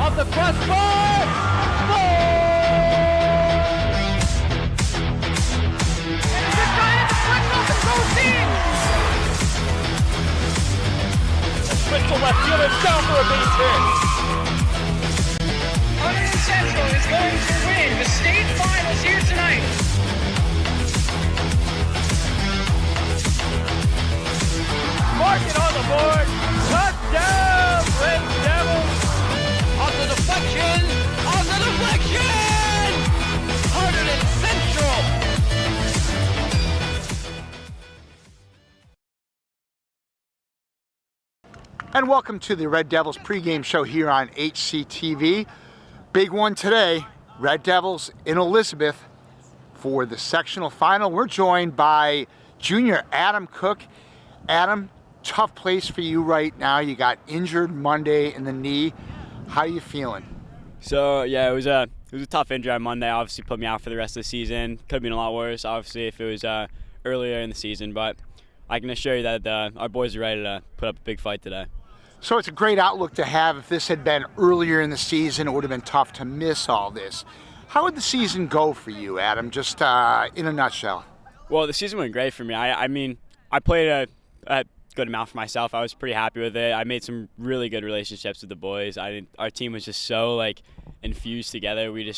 off the crossbar. Switch to left field and down for a base hit. Hunterdon Central is going to win the state finals here tonight. Mark it on the board. Touchdown, Red Devils. On the deflection. On the deflection. Hunterdon Central. And welcome to the Red Devils pregame show here on HCTV. Big one today, Red Devils in Elizabeth for the sectional final. We're joined by junior Adam Cook. Adam, tough place for you right now. You got injured Monday in the knee. How are you feeling? So yeah, it was a tough injury on Monday. Obviously put me out for the rest of the season. Could have been a lot worse, obviously, if it was earlier in the season. But I can assure you that our boys are ready to put up a big fight today. So it's a great outlook to have. If this had been earlier in the season, it would have been tough to miss all this. How would the season go for you, Adam, just in a nutshell? Well, the season went great for me. I mean, I played a good amount for myself. I was pretty happy with it. I made some really good relationships with the boys. Our team was just so infused together. We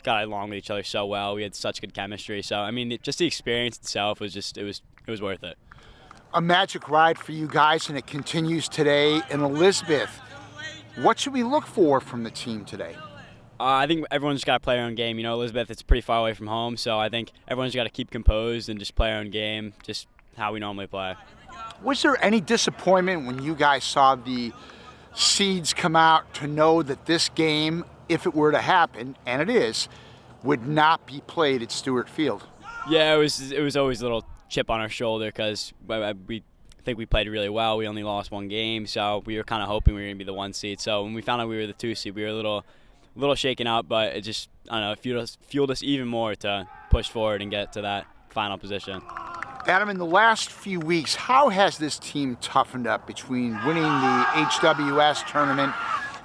got along with each other so well. We had such good chemistry. So I mean, just the experience itself was it was worth it. A magic ride for you guys, and it continues today in Elizabeth. What should we look for from the team today? I think everyone's just got to play their own game. You know, Elizabeth, it's pretty far away from home, so I think everyone's got to keep composed and just play their own game, just how we normally play. Was there any disappointment when you guys saw the seeds come out to know that this game, if it were to happen, and it is, would not be played at Stewart Field? Yeah, it was always a little chip on our shoulder because we think we played really well. We only lost one game, so we were kind of hoping we were going to be the 1 seed. So when we found out we were the 2 seed, we were a little shaken up, but it just, I don't know, fueled us even more to push forward and get to that final position. Adam, in the last few weeks, how has this team toughened up between winning the HWS tournament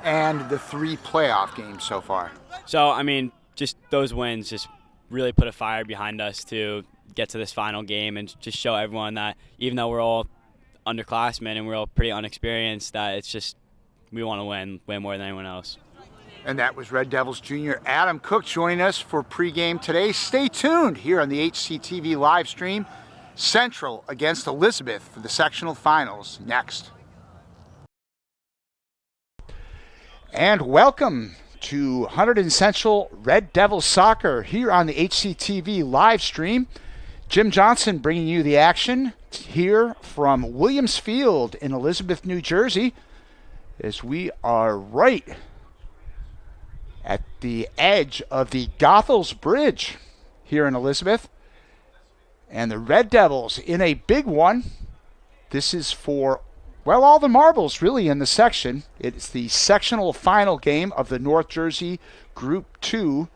and the 3 playoff games so far? So, I mean, just those wins just really put a fire behind us to get to this final game and just show everyone that even though we're all underclassmen and we're all pretty unexperienced, that it's just we want to win way more than anyone else. And that was Red Devils junior Adam Cook joining us for pregame today. Stay tuned here on the HCTV live stream. Central against Elizabeth for the sectional finals next. And welcome to Hunterdon Central Red Devils soccer here on the HCTV live stream. Jim Johnson bringing you the action here from Williams Field in Elizabeth, New Jersey, as we are right at the edge of the Goethals Bridge here in Elizabeth. And the Red Devils in a big one. This is for, well, all the marbles really in the section. It's the sectional final game of the North Jersey Group 2,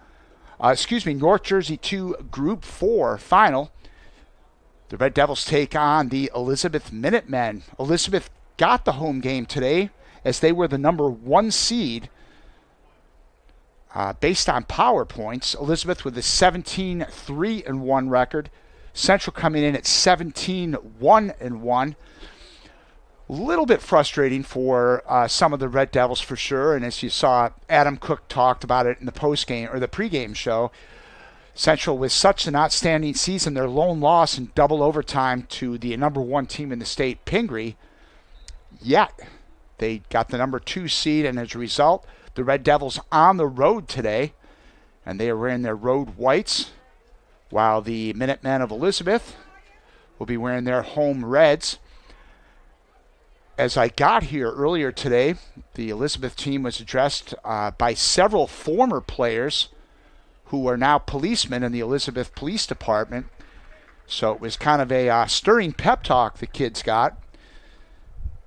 North Jersey 2 Group 4 final. The Red Devils take on the Elizabeth Minutemen. Elizabeth got the home game today as they were the number 1 seed based on power points. Elizabeth with a 17-3-1 record. Central coming in at 17-1-1. A little bit frustrating for some of the Red Devils for sure. And as you saw, Adam Cook talked about it in the postgame or the pregame show. Central with such an outstanding season, their lone loss in double overtime to the number 1 team in the state, Pingree. Yet they got the number 2 seed, and as a result, the Red Devils on the road today, and they are wearing their road whites, while the Minutemen of Elizabeth will be wearing their home reds. As I got here earlier today, the Elizabeth team was addressed by several former players who are now policemen in the Elizabeth Police Department. So it was kind of a stirring pep talk the kids got.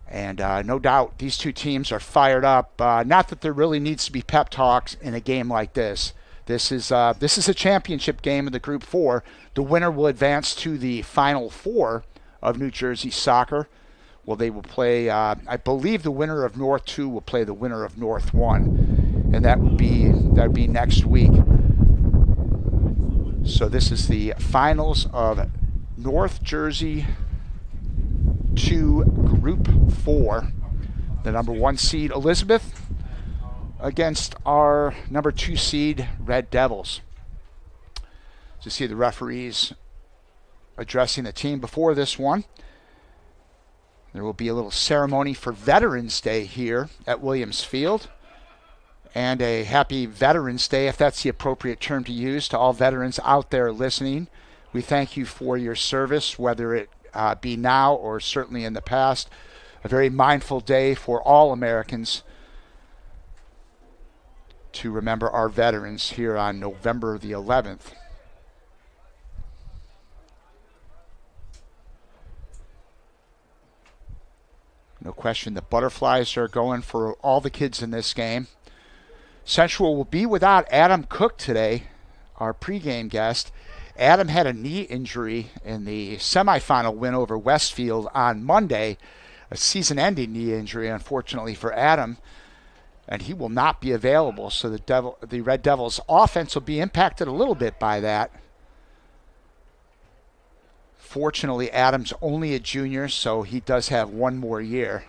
And no doubt these two teams are fired up. Not that there really needs to be pep talks in a game like this. This is a championship game of the Group 4. The winner will advance to the Final Four of New Jersey soccer. Well, they will play, I believe the winner of North 2 will play the winner of North 1. and that would be next week. So this is the finals of North Jersey 2 Group 4. The number 1 seed Elizabeth against our number 2 seed Red Devils. To see the referees addressing the team before this one. There will be a little ceremony for Veterans Day here at Williams Field. And a happy Veterans Day, if that's the appropriate term to use, to all veterans out there listening. We thank you for your service, whether it be now or certainly in the past. A very mindful day for all Americans to remember our veterans here on November the 11th. No question, the Butterflies are going for all the kids in this game. Central will be without Adam Cook today, our pregame guest. Adam had a knee injury in the semifinal win over Westfield on Monday, a season-ending knee injury, unfortunately for Adam, and he will not be available. So the Red Devils' offense will be impacted a little bit by that. Fortunately, Adam's only a junior, so he does have one more year,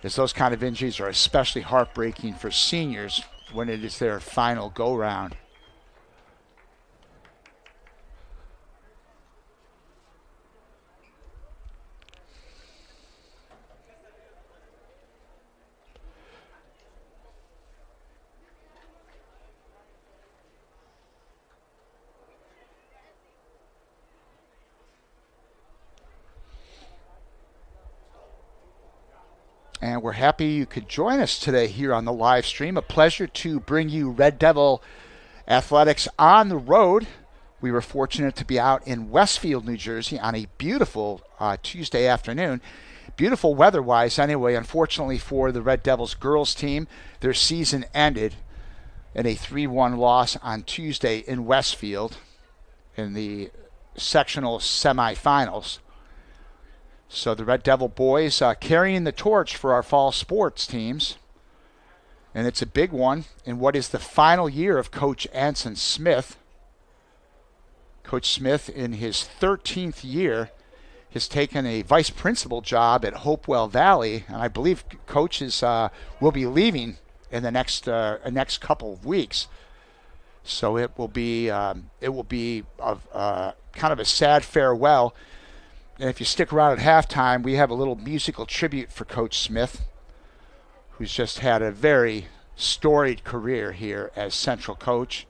as those kind of injuries are especially heartbreaking for seniors when it is their final go-round. And we're happy you could join us today here on the live stream. A pleasure to bring you Red Devil athletics on the road. We were fortunate to be out in Westfield, New Jersey on a beautiful Tuesday afternoon. Beautiful weather-wise anyway. Unfortunately for the Red Devils girls team, their season ended in a 3-1 loss on Tuesday in Westfield in the sectional semifinals. So the Red Devil boys carrying the torch for our fall sports teams. And it's a big one in what is the final year of Coach Anson Smith. Coach Smith, in his 13th year, has taken a vice principal job at Hopewell Valley. And I believe coaches will be leaving in the next couple of weeks. So it will be kind of a sad farewell. And if you stick around at halftime, we have a little musical tribute for Coach Smith, who's just had a very storied career here as Central coach.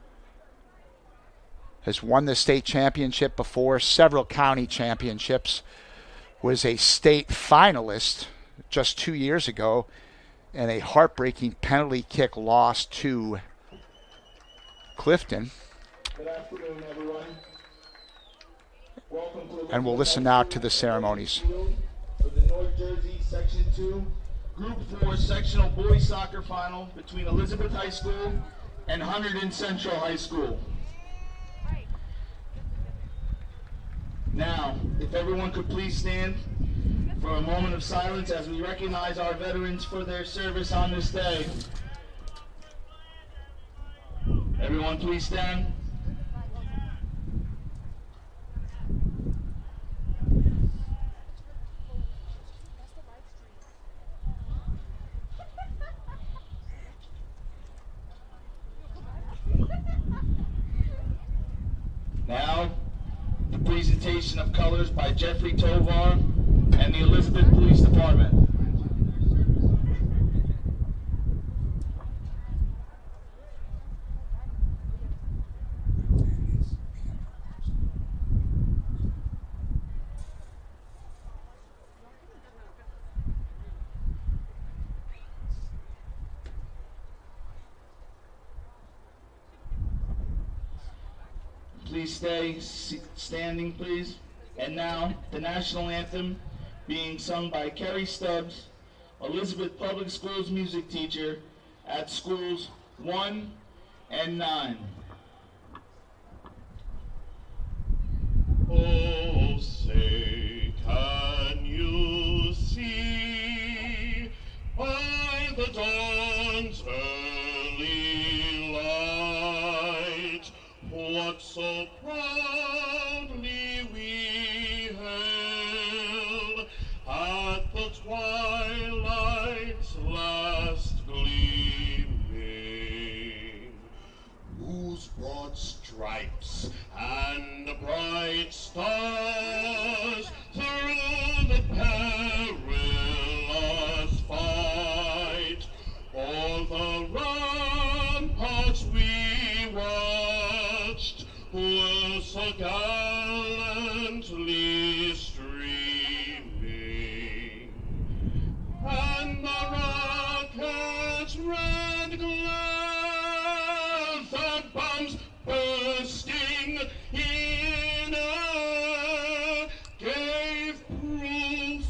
Has won the state championship before, several county championships, was a state finalist just 2 years ago, and a heartbreaking penalty kick loss to Clifton. Good afternoon, everyone. Welcome to the And we'll listen now to the ceremonies. For the North Jersey Section 2 Group 4 Sectional Boys Soccer Final between Elizabeth High School and Hunterdon Central High School. Now, if everyone could please stand for a moment of silence as we recognize our veterans for their service on this day. Everyone please stand. Now, the presentation of colors by Jeffrey Tovar and the Elizabeth Police Department. Please stay standing, please. And now, the national anthem being sung by Kerry Stubbs, Elizabeth Public Schools music teacher at schools 1 and 9. Oh, say, can you see by the dawn's early stripes and the bright stars through the perilous fight. All the ramparts we watched were so gallantly streaming, and the rockets' red glare, the bombs bursting in air, gave proof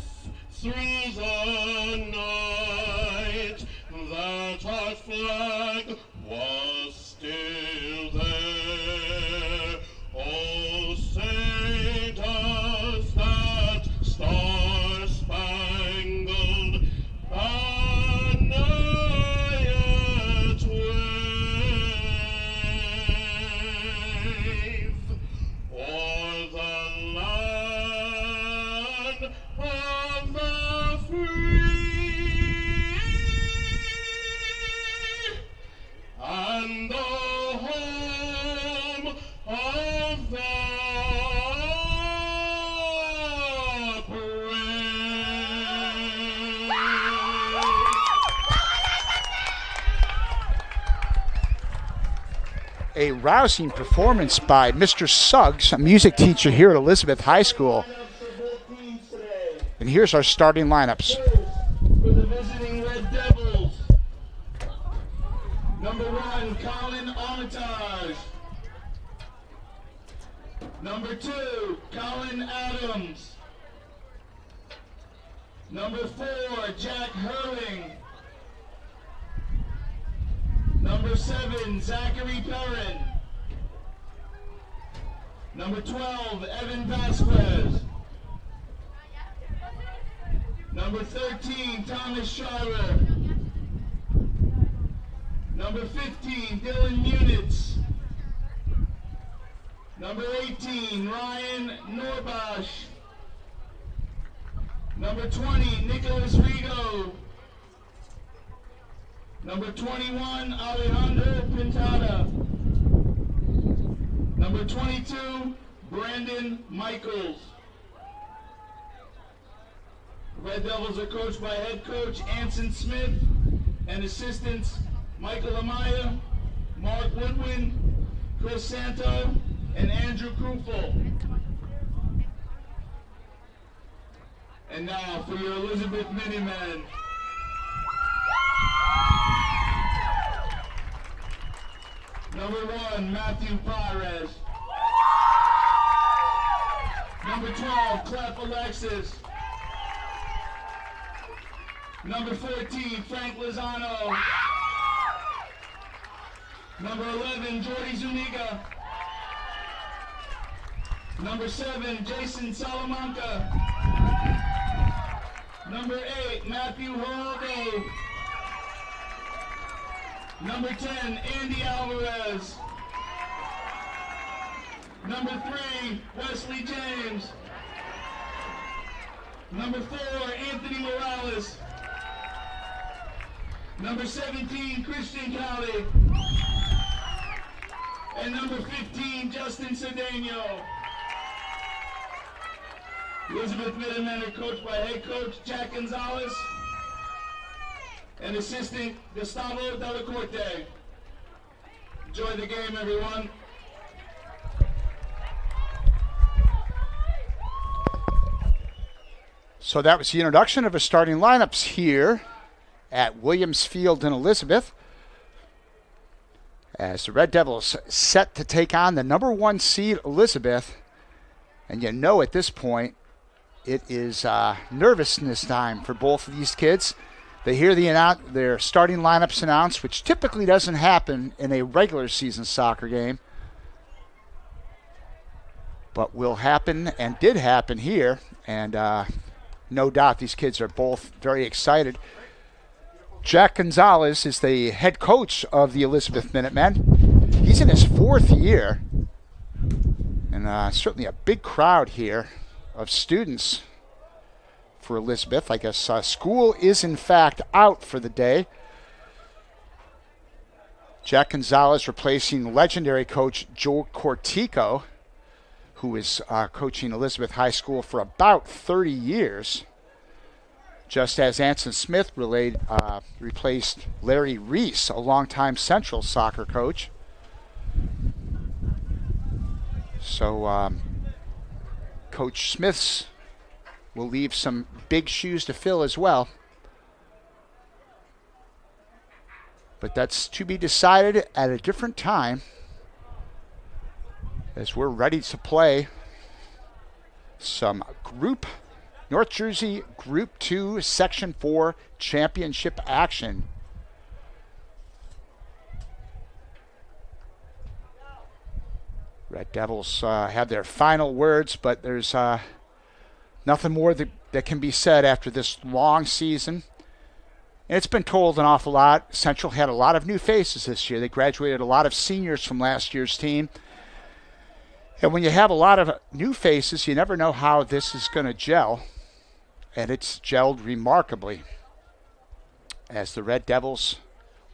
through the night that our flag was still there. Oh, say does that star-spangled banner yet wave o'er the land of the free and the home of the A rousing performance by Mr. Suggs, a music teacher here at Elizabeth High School. And here's our starting lineups. For the visiting Red Devils, number 1, Colin Armitage. Number 2, Colin Adams. Number 4, Jack Hurling. Number 7, Zachary Perrin. Number 12, Evan Vasquez. Number 13, Thomas Schreiber. Number 15, Dylan Munitz. Number 18, Ryan Norbosch. Number 20, Nicholas Rigo. Number 21, Alejandro Pintada. Number 22, Brandon Michaels. Red Devils are coached by head coach Anson Smith and assistants Michael Amaya, Mark Woodwin, Chris Santo, and Andrew Krufel. And now for your Elizabeth Minutemen. Number 1, Matthew Pires. Number 12, Clef Alexis. Number 14, Frank Lozano. Number 11, Jordy Zuniga. Number 7, Jason Salamanca. Number 8, Matthew Horrible. Number 10, Andy Alvarez. Number 3, Wesley James. Number 4, Anthony Morales. Number 17, Christian Cowley. And number 15, Justin Cedeno. Elizabeth Minutemen are coached by head coach Jack Gonzalez and assistant Gustavo Delacorte. Enjoy the game, everyone. So that was the introduction of our starting lineups here at Williams Field in Elizabeth, as the Red Devils set to take on the number 1 seed Elizabeth. And you know at this point it is nervousness time for both of these kids. They hear their starting lineups announced, which typically doesn't happen in a regular season soccer game, but will happen and did happen here. And no doubt these kids are both very excited. Jack Gonzalez is the head coach of the Elizabeth Minutemen. He's in his 4th year, and certainly a big crowd here of students for Elizabeth. I guess school is in fact out for the day. Jack Gonzalez replacing legendary coach Joe Cortico, who is coaching Elizabeth High School for about 30 years. Just as Anson Smith replaced Larry Reese, a longtime Central soccer coach. So Coach Smith's will leave some big shoes to fill as well. But that's to be decided at a different time, as we're ready to play some North Jersey Group 2 Section 4 championship action. Red Devils have their final words, but there's nothing more that can be said after this long season. And it's been told an awful lot. Central had a lot of new faces this year. They graduated a lot of seniors from last year's team. And when you have a lot of new faces, you never know how this is going to gel. And it's gelled remarkably, as the Red Devils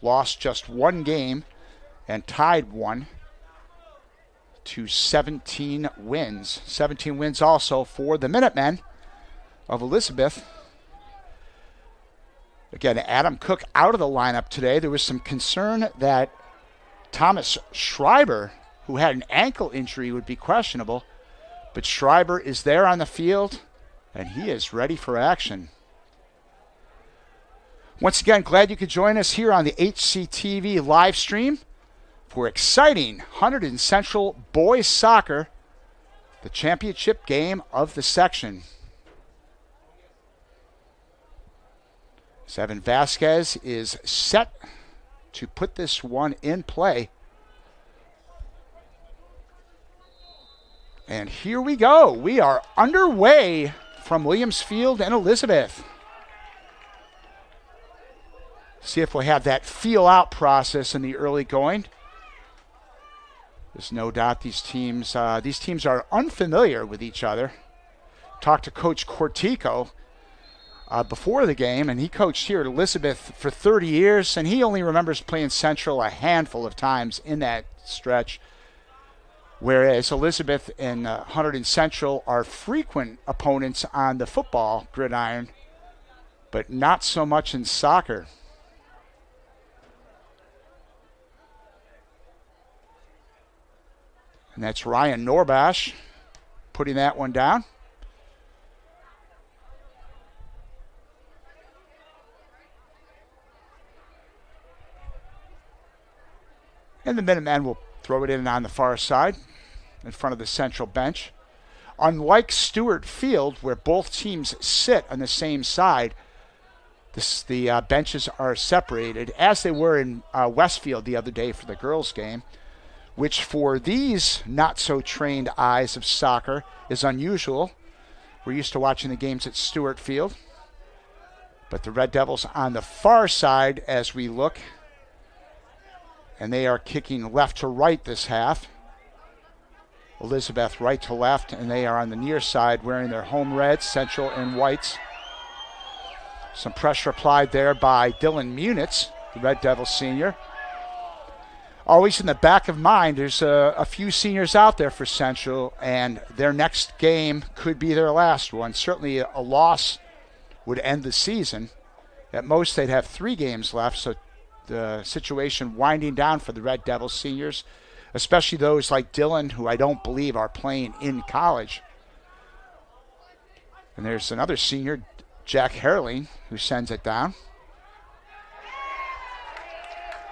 lost just one game and tied one to 17 wins. 17 wins also for the Minutemen of Elizabeth. Again, Adam Cook out of the lineup today. There was some concern that Thomas Schreiber, who had an ankle injury, would be questionable. But Schreiber is there on the field, and he is ready for action. Once again, glad you could join us here on the HCTV live stream for exciting Hunterdon Central boys soccer, the championship game of the section. Evan Vasquez is set to put this one in play. And here we go. We are underway from Williams Field and Elizabeth. See if we'll have that feel out process in the early going. There's no doubt these teams are unfamiliar with each other. Talked to Coach Cortico before the game, and he coached here at Elizabeth for 30 years, and he only remembers playing Central a handful of times in that stretch, whereas Elizabeth and Hunterdon Central are frequent opponents on the football gridiron, but not so much in soccer. And that's Ryan Norbash putting that one down. And the Minutemen will throw it in on the far side in front of the Central bench. Unlike Stewart Field, where both teams sit on the same side, the benches are separated, as they were in Westfield the other day for the girls' game, which for these not-so-trained eyes of soccer is unusual. We're used to watching the games at Stewart Field. But the Red Devils on the far side as we look, and they are kicking left to right this half. Elizabeth right to left, and they are on the near side wearing their home reds, Central and whites. Some pressure applied there by Dylan Munitz, the Red Devils senior. Always in the back of mind, there's a few seniors out there for Central, and their next game could be their last one. Certainly a loss would end the season. At most, they'd have 3 games left, so the situation winding down for the Red Devils seniors, especially those like Dylan, who I don't believe are playing in college. And there's another senior, Jack Herling, who sends it down.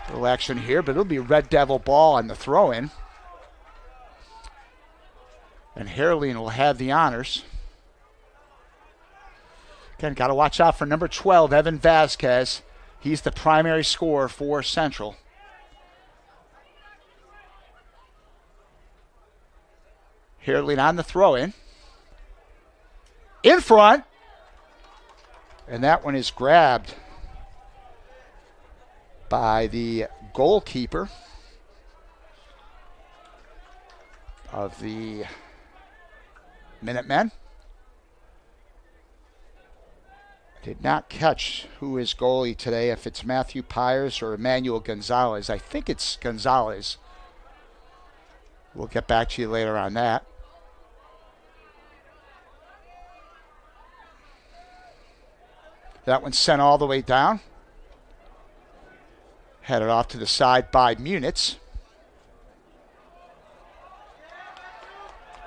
A little action here, but it'll be Red Devil ball on the throw-in. And Herling will have the honors. Again, got to watch out for number 12, Evan Vasquez. He's the primary scorer for Central. Herling on the throw-in. In front. And that one is grabbed by the goalkeeper of the Minutemen. Did not catch who is goalie today, if it's Matthew Pyers or Emmanuel Gonzalez. I think it's Gonzalez. We'll get back to you later on that. That one's sent all the way down. Headed off to the side by Munitz.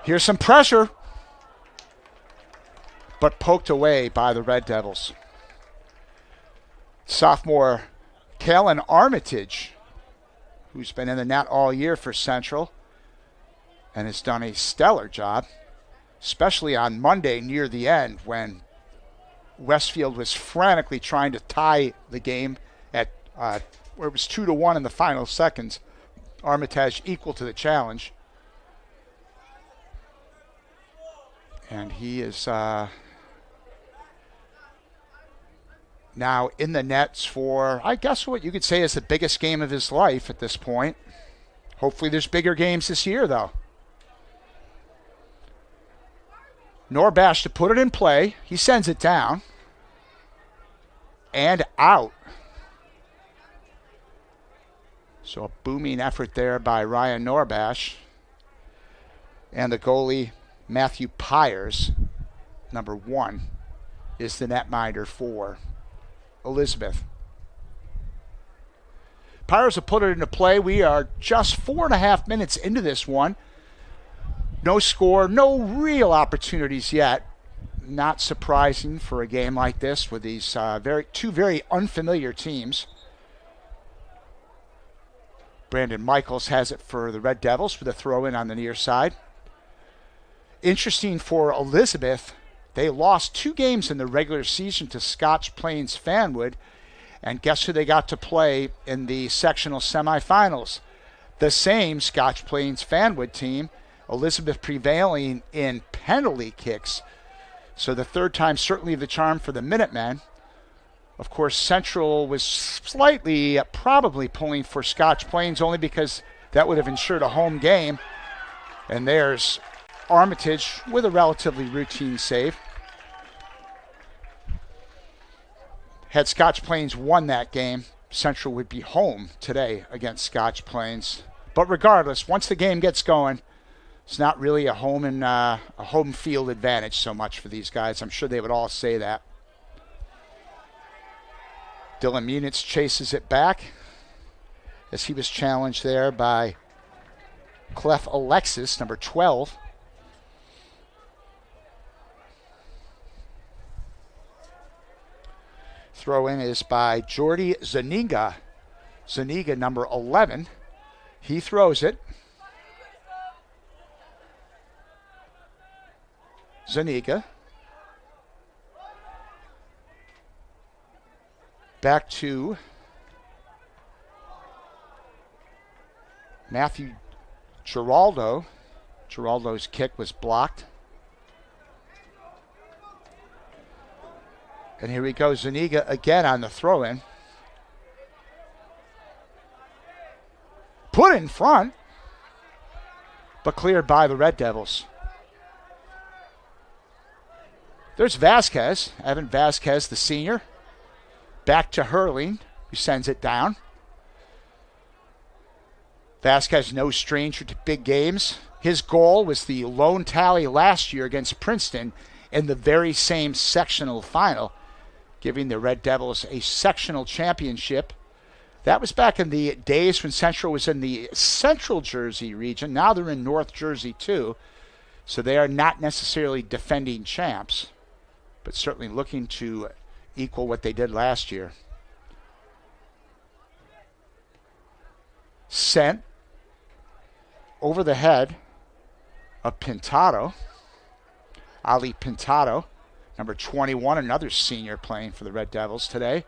Here's some pressure, but poked away by the Red Devils. Sophomore Kalen Armitage, who's been in the net all year for Central and has done a stellar job, especially on Monday near the end when Westfield was frantically trying to tie the game at where it was 2-1 in the final seconds. Armitage equal to the challenge. And he is now in the nets for, I guess, what you could say is the biggest game of his life at this point. Hopefully there's bigger games this year, though. Norbash to put it in play. He sends it down. And out. So a booming effort there by Ryan Norbash. And the goalie, Matthew Pyers, number 1, is the netminder for Elizabeth. Pyers will put it into play. We are just 4.5 minutes into this one. No score, no real opportunities yet. Not surprising for a game like this with these two very unfamiliar teams. Brandon Michaels has it for the Red Devils with a throw-in on the near side. Interesting for Elizabeth, they lost 2 games in the regular season to Scotch Plains Fanwood, and guess who they got to play in the sectional semifinals? The same Scotch Plains Fanwood team, Elizabeth prevailing in penalty kicks. So the third time certainly the charm for the Minutemen. Of course, Central was slightly probably pulling for Scotch Plains only because that would have ensured a home game. And there's Armitage with a relatively routine save. Had Scotch Plains won that game, Central would be home today against Scotch Plains. But regardless, once the game gets going, it's not really a home field advantage so much for these guys. I'm sure they would all say that. Dylan Munitz chases it back as he was challenged there by Clef Alexis, number 12. Throw-in is by Jordy Zuniga. Zuniga, number 11. He throws it. Zuniga. Back to Matthew Giraldo. Giraldo's kick was blocked. And here we go, Zuniga again on the throw-in. Put in front, but cleared by the Red Devils. There's Vasquez, Evan Vasquez, the senior. Back to Hurling, who sends it down. Vasquez, no stranger to big games. His goal was the lone tally last year against Princeton in the very same sectional final, giving the Red Devils a sectional championship. That was back in the days when Central was in the Central Jersey region. Now they're in North Jersey too, so they are not necessarily defending champs, but certainly looking to equal what they did last year. Sent over the head of Pintado. Ali Pintado, number 21, another senior playing for the Red Devils today.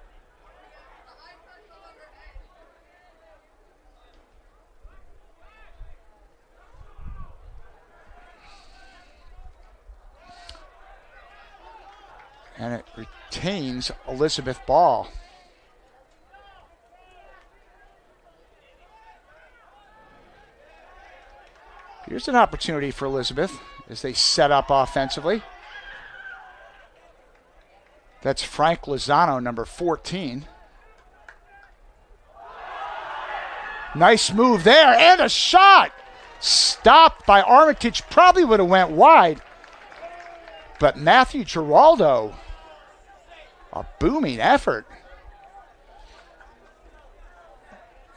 And it retains Elizabeth ball. Here's an opportunity for Elizabeth as they set up offensively. That's Frank Lozano, number 14. Nice move there, and a shot! Stopped by Armitage, probably would have went wide. But Matthew Giraldo, a booming effort.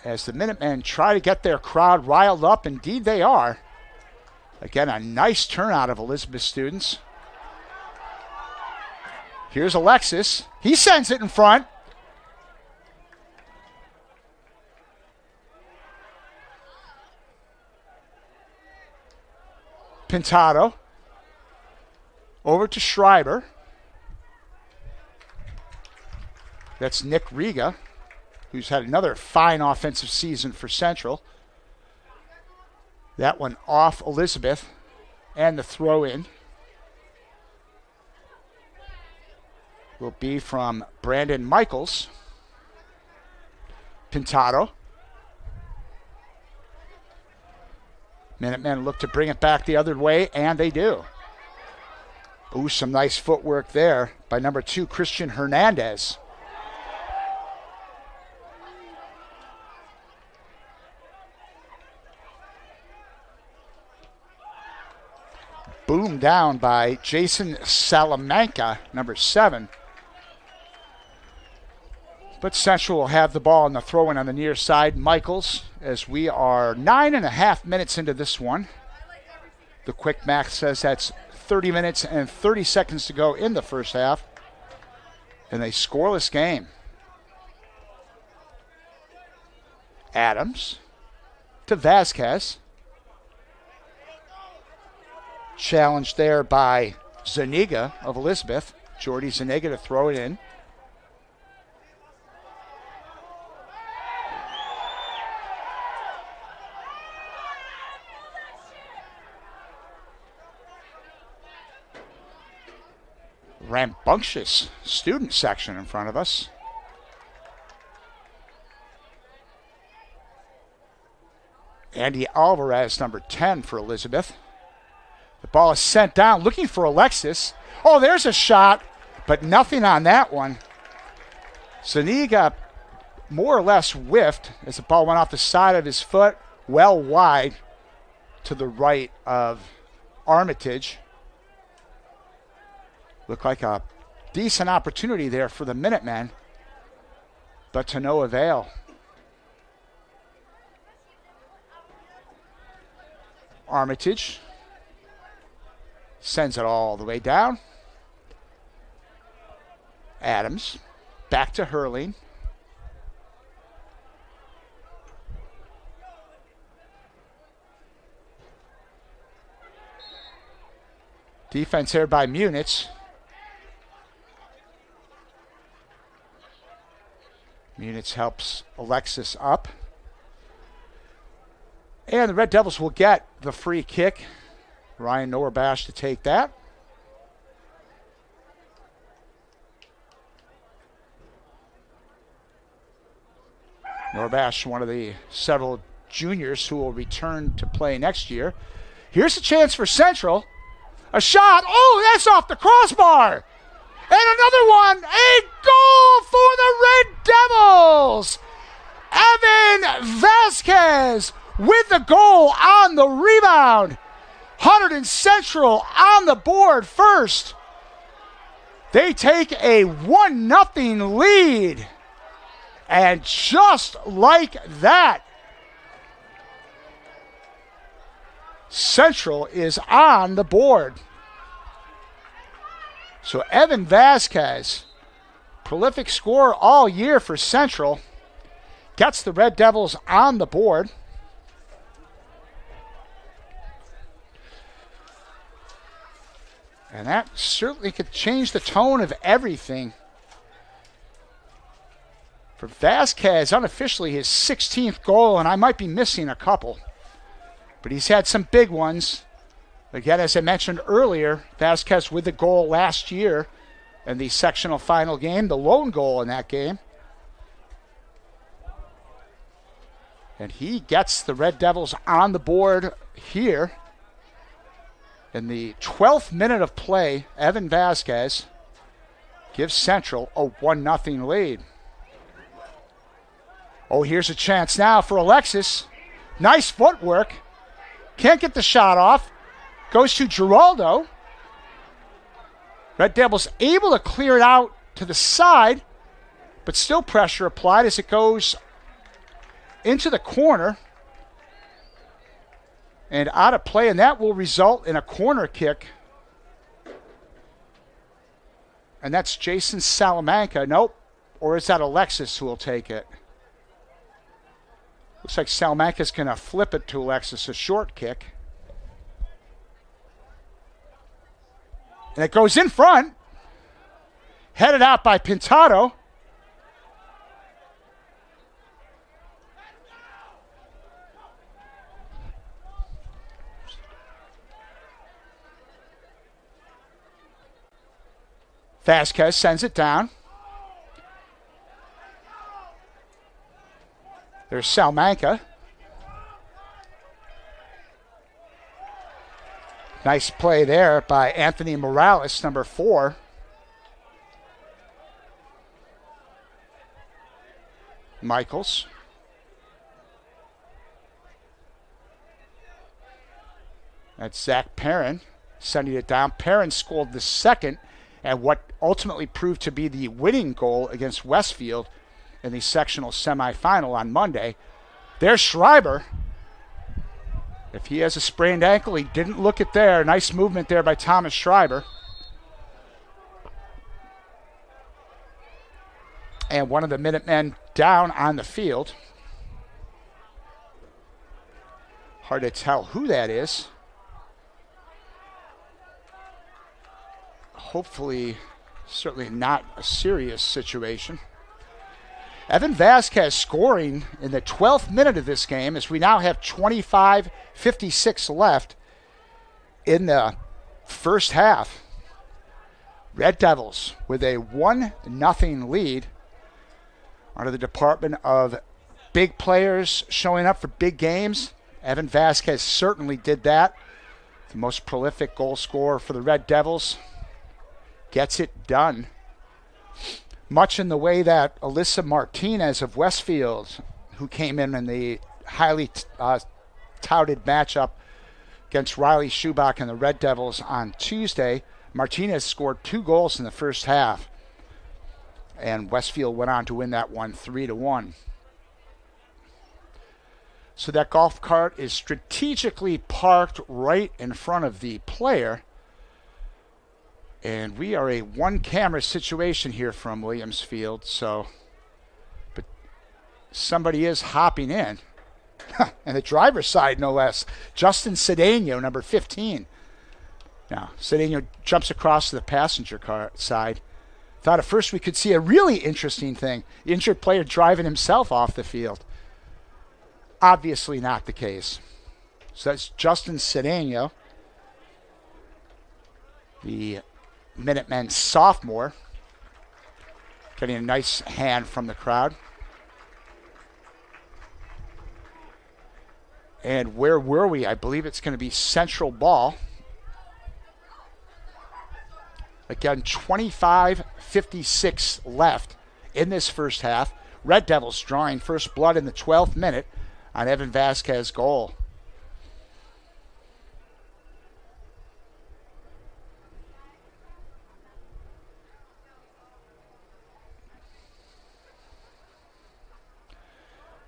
As the Minutemen try to get their crowd riled up, indeed they are. Again, a nice turnout of Elizabeth students. Here's Alexis. He sends it in front. Pintado. Over to Schreiber. That's Nick Riga, who's had another fine offensive season for Central. That one off Elizabeth, and the throw in will be from Brandon Michaels. Pintado. Minutemen look to bring it back the other way, and they do. Ooh, some nice footwork there by number 2, Christian Hernandez. Boom down by Jason Salamanca, number 7. But Central will have the ball on the throw-in on the near side. Michaels, as we are 9.5 minutes into this one. The quick math says that's 30 minutes and 30 seconds to go in the first half. And a scoreless game. Adams to Vasquez. Challenged there by Zuniga of Elizabeth. Jordy Zuniga to throw it in. Rambunctious student section in front of us. Andy Alvarez, number 10 for Elizabeth. The ball is sent down, looking for Alexis. Oh, there's a shot, but nothing on that one. Zuniga more or less whiffed as the ball went off the side of his foot, well wide to the right of Armitage. Looked like a decent opportunity there for the Minutemen, but to no avail. Armitage sends it all the way down. Adams back to Hurling. Defense here by Munitz. Munitz helps Alexis up. And the Red Devils will get the free kick. Ryan Norbash to take that. Norbash, one of the several juniors who will return to play next year. Here's a chance for Central. A shot. Oh, that's off the crossbar. And another one. A goal for the Red Devils. Evan Vasquez with the goal on the rebound. Hunterdon Central on the board first. They take a 1-0 lead. And just like that, Central is on the board. So Evan Vasquez, prolific scorer all year for Central, gets the Red Devils on the board. And that certainly could change the tone of everything. For Vasquez, unofficially his 16th goal, and I might be missing a couple. But he's had some big ones. Again, as I mentioned earlier, Vasquez with the goal last year in the sectional final game, the lone goal in that game. And he gets the Red Devils on the board here. In the 12th minute of play, Evan Vasquez gives Central a 1-0 lead. Oh, here's a chance now for Alexis. Nice footwork. Can't get the shot off. Goes to Giraldo. Red Devils able to clear it out to the side, but still pressure applied as it goes into the corner and out of play, and that will result in a corner kick. And that's Jason Salamanca. Nope. Or is that Alexis who will take it? Looks like Salamanca's going to flip it to Alexis, a short kick. And it goes in front. Headed out by Pintado. Vasquez sends it down. There's Salamanca. Nice play there by Anthony Morales, number 4. Michaels. That's Zach Perrin sending it down. Perrin scored the second and what ultimately proved to be the winning goal against Westfield in the sectional semifinal on Monday. There's Schreiber. If he has a sprained ankle, he didn't look it there. Nice movement there by Thomas Schreiber. And one of the Minutemen down on the field. Hard to tell who that is. Hopefully, certainly not a serious situation. Evan Vasquez scoring in the 12th minute of this game as we now have 25:56 left in the first half. Red Devils with a 1-0 lead under the department of big players showing up for big games. Evan Vasquez certainly did that. The most prolific goal scorer for the Red Devils. Gets it done. Much in the way that Alyssa Martinez of Westfield, who came in the highly touted matchup against Riley Schubach and the Red Devils on Tuesday. Martinez scored 2 goals in the first half. And Westfield went on to win that one 3-1. So that golf cart is strategically parked right in front of the player. And we are a one-camera situation here from Williams Field, but somebody is hopping in. And the driver's side, no less. Justin Cedeno, number 15. Now, Cedeno jumps across to the passenger car side. Thought at first we could see a really interesting thing. The injured player driving himself off the field. Obviously not the case. So that's Justin Cedeno, the Minutemen sophomore, getting a nice hand from the crowd. And where were we? I believe it's going to be Central ball. Again, 25:56 left in this first half. Red Devils drawing first blood in the 12th minute on Evan Vasquez's goal.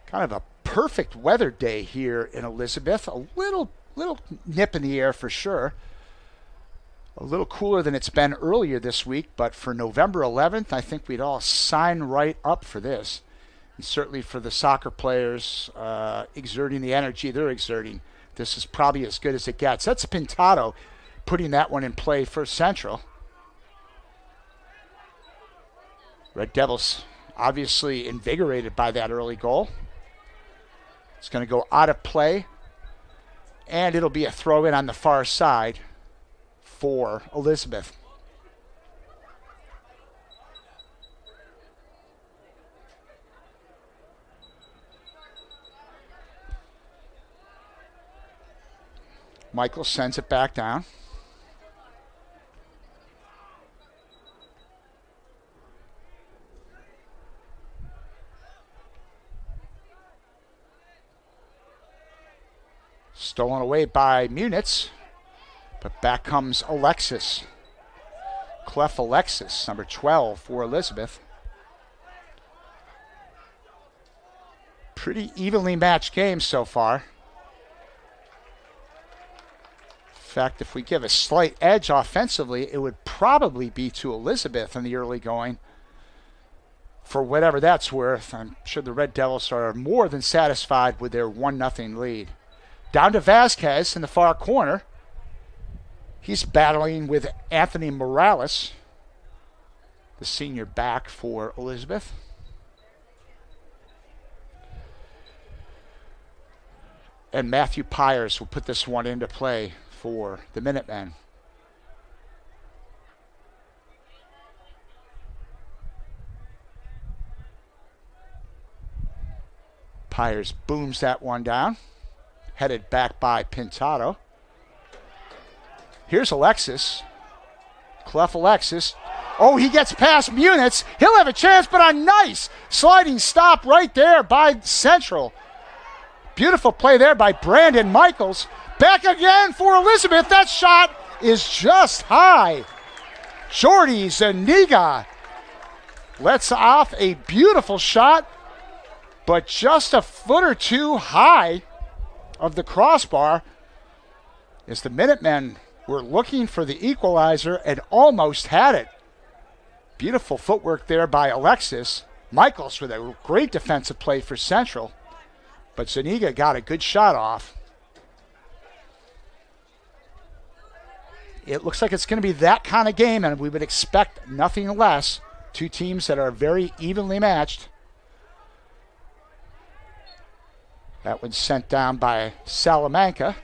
Kind of a perfect weather day here in Elizabeth. A little nip in the air for sure. A little cooler than it's been earlier this week, but for November 11th, I think we'd all sign right up for this. And certainly for the soccer players exerting the energy they're exerting, this is probably as good as it gets. That's Pintado putting that one in play for Central. Red Devils obviously invigorated by that early goal. It's going to go out of play, and it'll be a throw-in on the far side for Elizabeth. Michael sends it back down. Stolen away by Munitz. But back comes Alexis. Clef Alexis, number 12 for Elizabeth. Pretty evenly matched game so far. In fact, if we give a slight edge offensively, it would probably be to Elizabeth in the early going. For whatever that's worth, I'm sure the Red Devils are more than satisfied with their 1-0 lead. Down to Vasquez in the far corner. He's battling with Anthony Morales, the senior back for Elizabeth. And Matthew Pyers will put this one into play for the Minutemen. Pyers booms that one down. Headed back by Pintado. Here's Alexis. Clef Alexis. Oh, he gets past Munitz. He'll have a chance, but a nice sliding stop right there by Central. Beautiful play there by Brandon Michaels. Back again for Elizabeth. That shot is just high. Jordy Zuniga lets off a beautiful shot, but just a foot or two high of the crossbar as the Minutemen were looking for the equalizer and almost had it. Beautiful footwork there by Alexis. Michaels with a great defensive play for Central, but Zuniga got a good shot off. It looks like it's going to be that kind of game, and we would expect nothing less. Two teams that are very evenly matched. That one's sent down by Salamanca.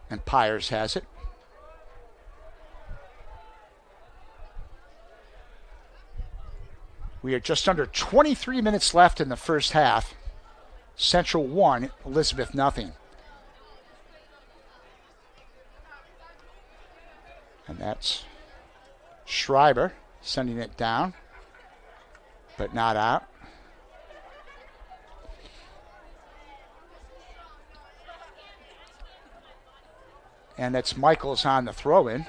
And Pyers has it. We are just under 23 minutes left in the first half. Central 1, Elizabeth 0. And that's Schreiber sending it down, but not out. And that's Michaels on the throw-in.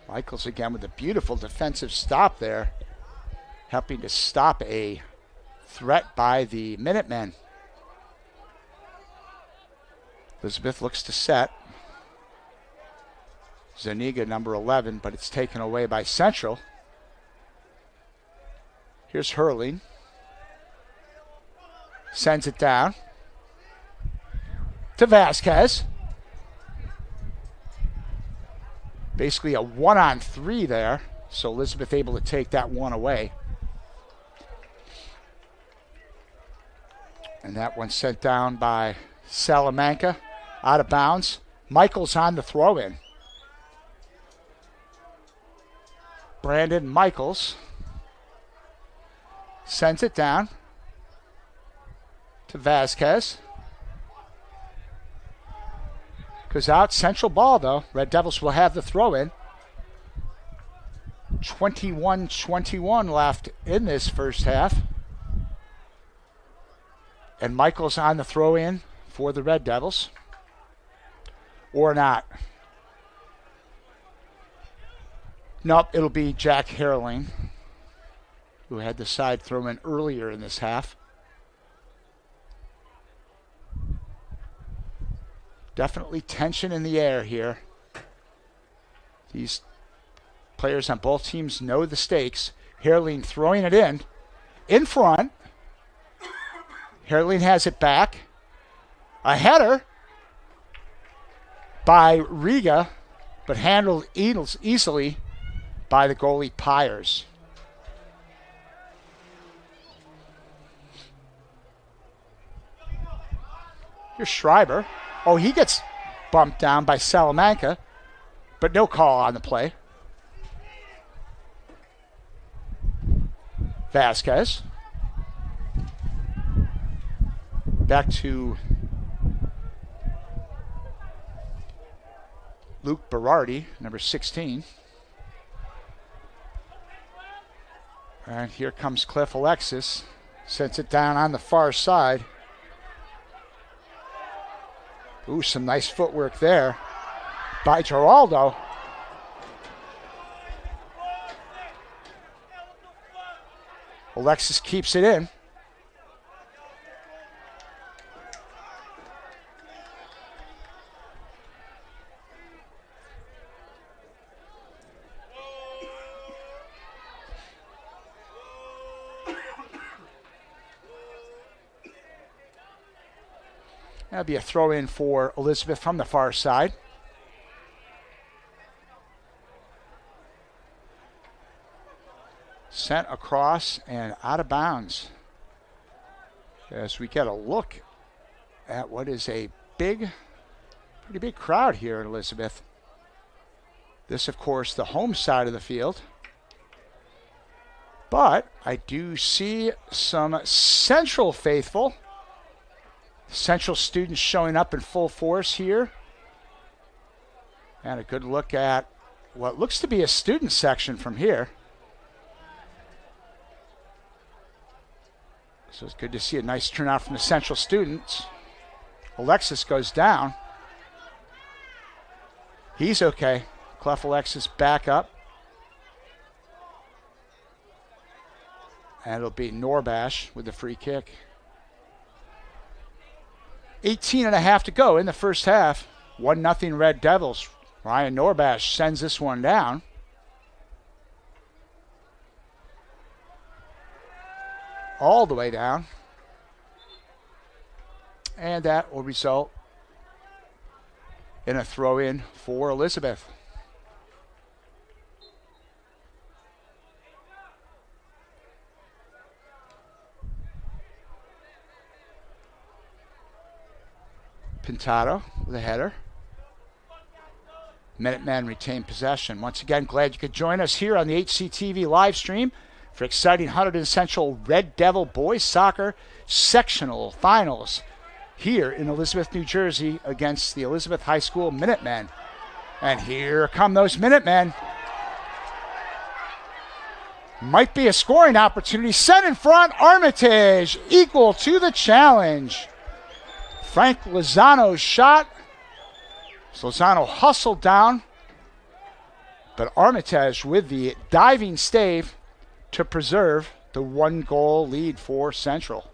Michaels again with a beautiful defensive stop there, helping to stop a threat by the Minutemen. Elizabeth looks to set. Zuniga, number 11, but it's taken away by Central. Here's Hurling. Sends it down to Vasquez. Basically a 1-on-3 there, so Elizabeth able to take that one away. And that one sent down by Salamanca, out of bounds. Michaels on the throw-in. Brandon Michaels sends it down to Vasquez. Goes out, Central ball though. Red Devils will have the throw-in. 21-21 left in this first half. And Michaels on the throw-in for the Red Devils. Or not. Nope, it'll be Jack Herling, who had the side throw-in earlier in this half. Definitely tension in the air here. These players on both teams know the stakes. Herling throwing it in front. Herling has it back. A header by Riga, but handled easily by the goalie Pyers. Here's Schreiber. Oh, he gets bumped down by Salamanca, but no call on the play. Vasquez. Back to Luke Berardi, number 16. And here comes Cliff Alexis. Sends it down on the far side. Ooh, some nice footwork there by Geraldo. Alexis keeps it in. That'll be a throw in for Elizabeth from the far side. Sent across and out of bounds. As we get a look at what is a pretty big crowd here at Elizabeth. This, of course, the home side of the field. But I do see some Central faithful. Central students showing up in full force here. And a good look at what looks to be a student section from here. So it's good to see a nice turnout from the Central students. Alexis goes down. He's okay. Clef Alexis back up. And it'll be Norbash with the free kick. 18.5 to go in the first half. 1-0 Red Devils. Ryan Norbash sends this one down. All the way down. And that will result in a throw-in for Elizabeth. Pintado with a header. Minutemen retain possession. Once again, glad you could join us here on the HCTV live stream for exciting Hunterdon Central Red Devil boys soccer sectional finals here in Elizabeth, New Jersey against the Elizabeth High School Minutemen. And here come those Minutemen. Might be a scoring opportunity. Set in front, Armitage equal to the challenge. Frank Lozano's shot. So Lozano hustled down, but Armitage with the diving stave to preserve the 1-goal lead for Central.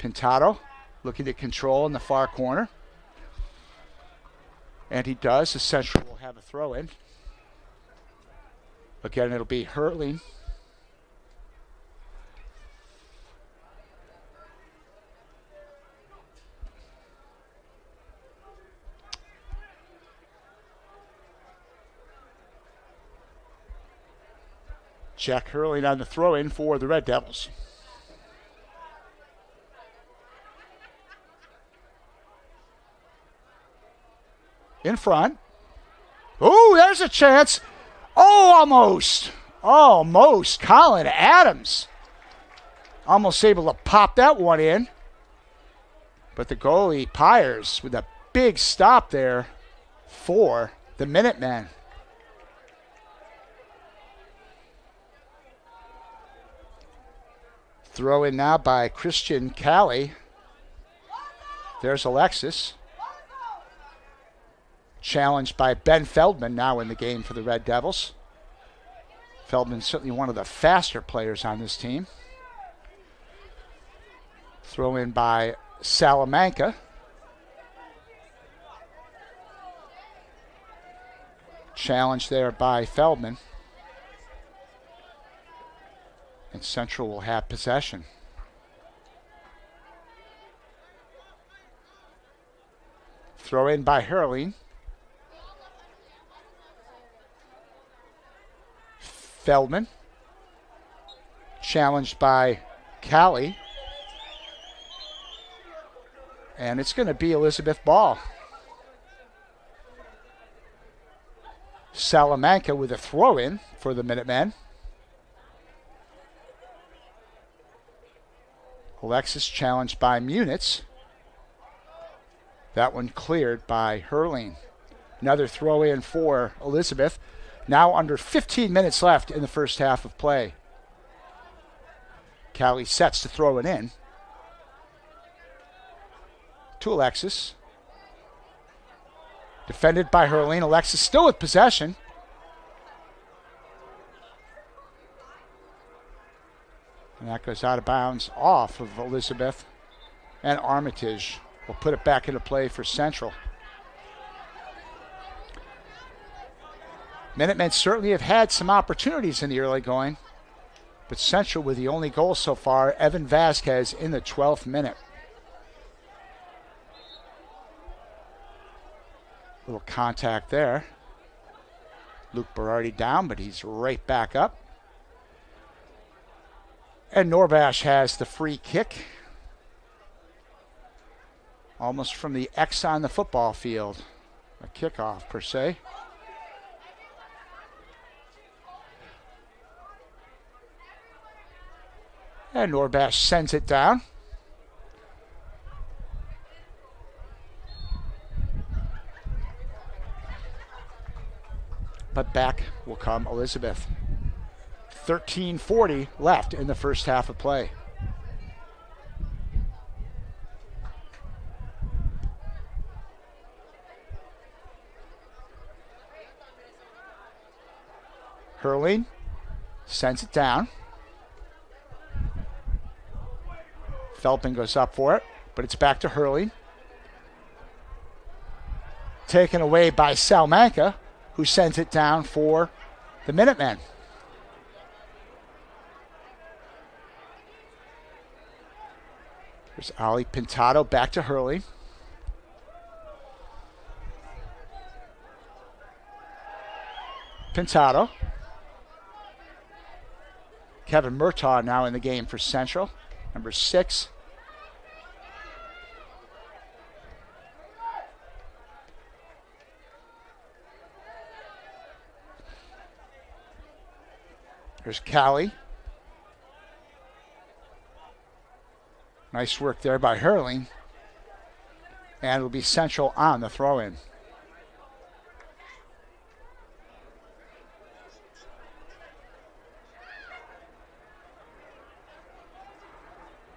Pintado looking to control in the far corner. And he does. The Central will have a throw in. Again, it'll be hurling. Jack hurling on the throw in for the Red Devils. In front. Oh, there's a chance. Oh, almost. Almost. Colin Adams. Almost able to pop that one in. But the goalie, Pyers, with a big stop there for the Minutemen. Throw in now by Christian Callie. There's Alexis. Challenged by Ben Feldman now in the game for the Red Devils. Feldman certainly one of the faster players on this team. Throw in by Salamanca. Challenged there by Feldman. And Central will have possession. Throw in by Hurling. Feldman. Challenged by Callie. And it's going to be Elizabeth ball. Salamanca with a throw-in for the Minutemen. Alexis challenged by Munitz. That one cleared by Hurling. Another throw-in for Elizabeth. Now under 15 minutes left in the first half of play. Callie sets to throw it in. To Alexis. Defended by Hurling. Alexis still with possession. And that goes out of bounds off of Elizabeth. And Armitage will put it back into play for Central. Minutemen certainly have had some opportunities in the early going. But Central with the only goal so far, Evan Vasquez in the 12th minute. Little contact there. Luke Berardi down, but he's right back up. And Norbash has the free kick. Almost from the X on the football field. A kickoff, per se. And Norbash sends it down. But back will come Elizabeth. 13:40 left in the first half of play. Hurling sends it down. Felpin goes up for it, but it's back to Hurling. Taken away by Salamanca, who sends it down for the Minutemen. There's Ali Pintado back to Hurley. Pintado. Kevin Murtaugh now in the game for Central. Number 6. There's Callie. Nice work there by Hurling. And it'll be Central on the throw-in.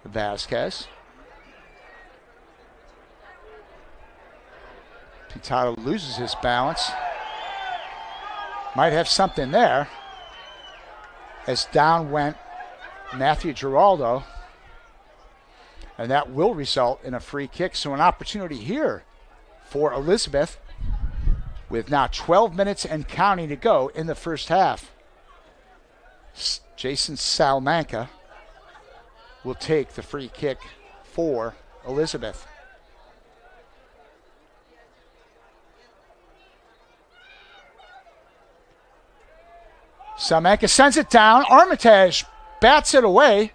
Vasquez. Pintado loses his balance. Might have something there. As down went Matthew Giraldo. And that will result in a free kick. So an opportunity here for Elizabeth with now 12 minutes and counting to go in the first half. Jason Salamanca will take the free kick for Elizabeth. Salamanca sends it down. Armitage bats it away.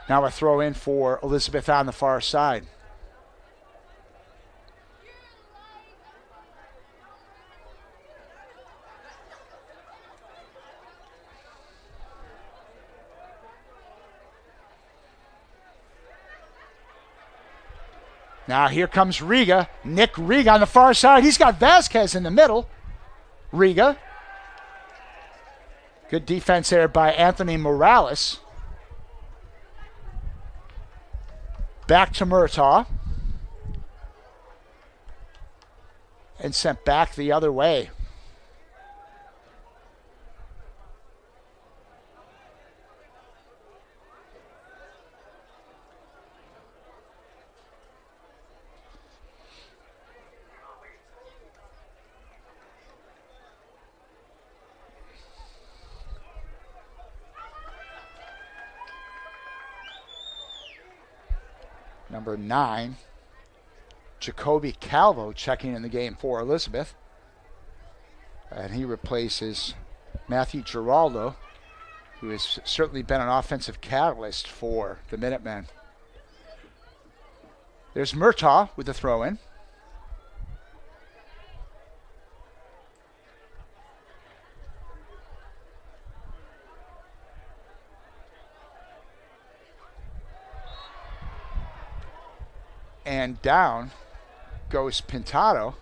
Now a throw in for Elizabeth on the far side. Now here comes Riga. Nick Riga on the far side. He's got Vasquez in the middle. Riga. Good defense there by Anthony Morales. Back to Murtaugh. And sent back the other way. Number 9, Jacoby Calvo checking in the game for Elizabeth. And he replaces Matthew Giraldo, who has certainly been an offensive catalyst for the Minutemen. There's Murtaugh with the throw-in. And down goes Pintado.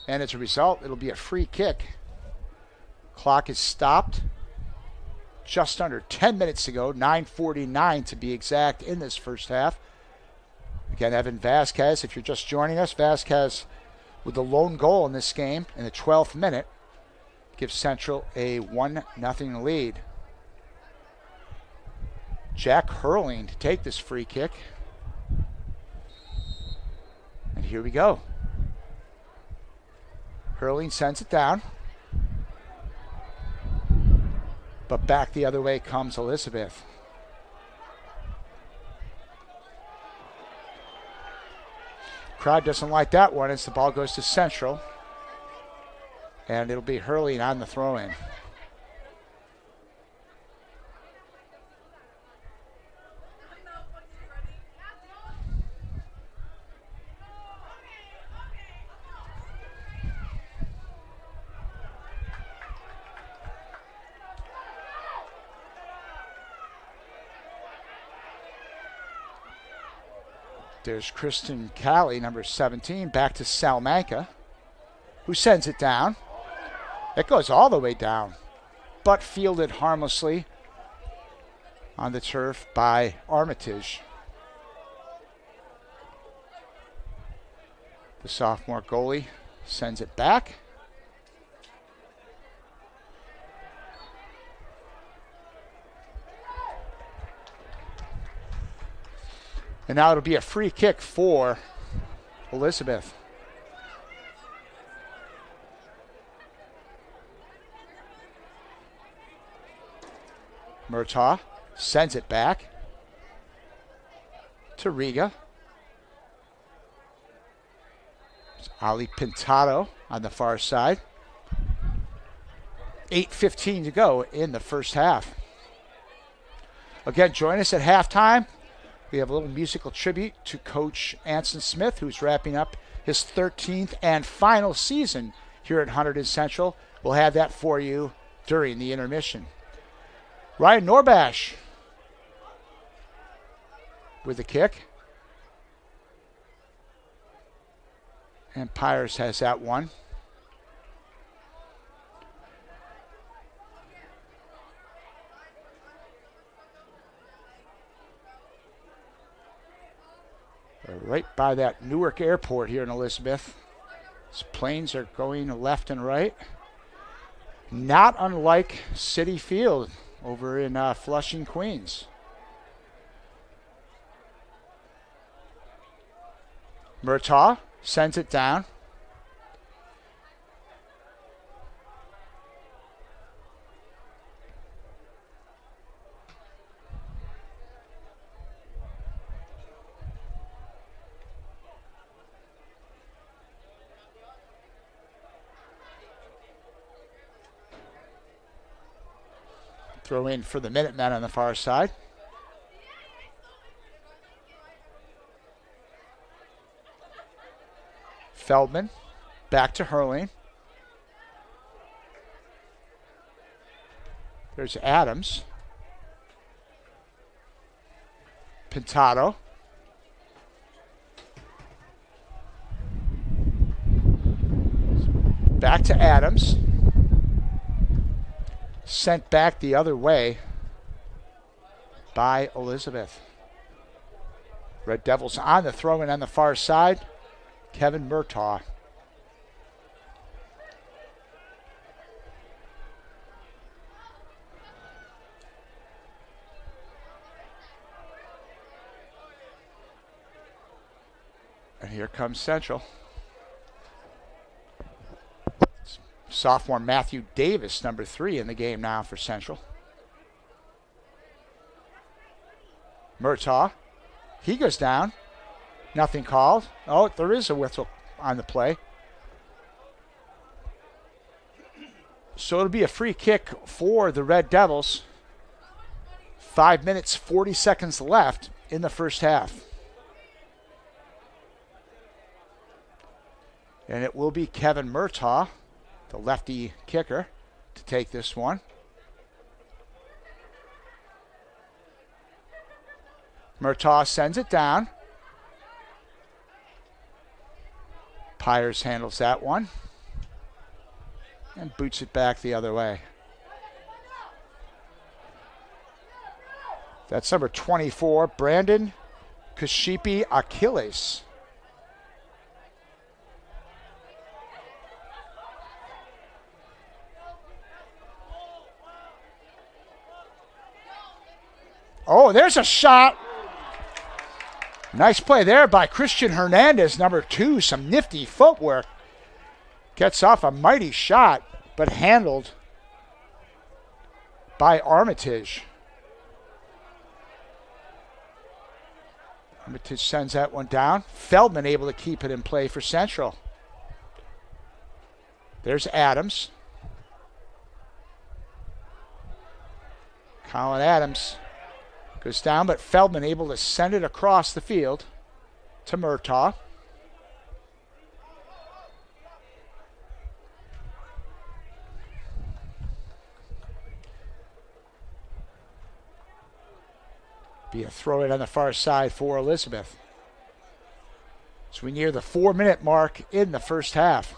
And as a result, it'll be a free kick. Clock is stopped. Just under 10 minutes to go, 9:49 to be exact in this first half. Again, Evan Vasquez, if you're just joining us, Vasquez with the lone goal in this game in the 12th minute gives Central a 1-0 lead. Jack Hurling to take this free kick. And here we go. Hurling sends it down. But back the other way comes Elizabeth. Crowd doesn't like that one as the ball goes to Central. And it'll be Hurling on the throw-in. There's Kristen Callie, number 17, back to Salamanca, who sends it down. It goes all the way down, but fielded harmlessly on the turf by Armitage. The sophomore goalie sends it back. And now it'll be a free kick for Elizabeth. Murtaugh sends it back to Riga. It's Ali Pintado on the far side. 8:15 to go in the first half. Again, join us at halftime. We have a little musical tribute to Coach Anson Smith, who's wrapping up his 13th and final season here at Hunterdon Central. We'll have that for you during the intermission. Ryan Norbash with the kick. And Pyers has that one. Right by that Newark Airport here in Elizabeth. These planes are going left and right. Not unlike Citi Field over in Flushing, Queens. Murtaugh sends it down. Throw in for the Minutemen on the far side. Feldman back to Hurling. There's Adams. Pintado. Back to Adams. Sent back the other way by Elizabeth. Red Devils on the throw-in on the far side. Kevin Murtaugh. And here comes Central. Sophomore Matthew Davis, number 3 in the game now for Central. Murtaugh. He goes down. Nothing called. Oh, there is a whistle on the play. So it'll be a free kick for the Red Devils. 5 minutes, 40 seconds left in the first half. And it will be Kevin Murtaugh, the lefty kicker, to take this one. Murtaugh sends it down. Pyers handles that one and boots it back the other way. That's number 24, Brandon Kashipi Achilles. Oh, there's a shot. Nice play there by Christian Hernandez, number 2. Some nifty footwork. Gets off a mighty shot, but handled by Armitage. Armitage sends that one down. Feldman able to keep it in play for Central. There's Adams. Colin Adams goes down, but Feldman able to send it across the field to Murtaugh. Be a throw-in on the far side for Elizabeth. So we near the 4-minute mark in the first half.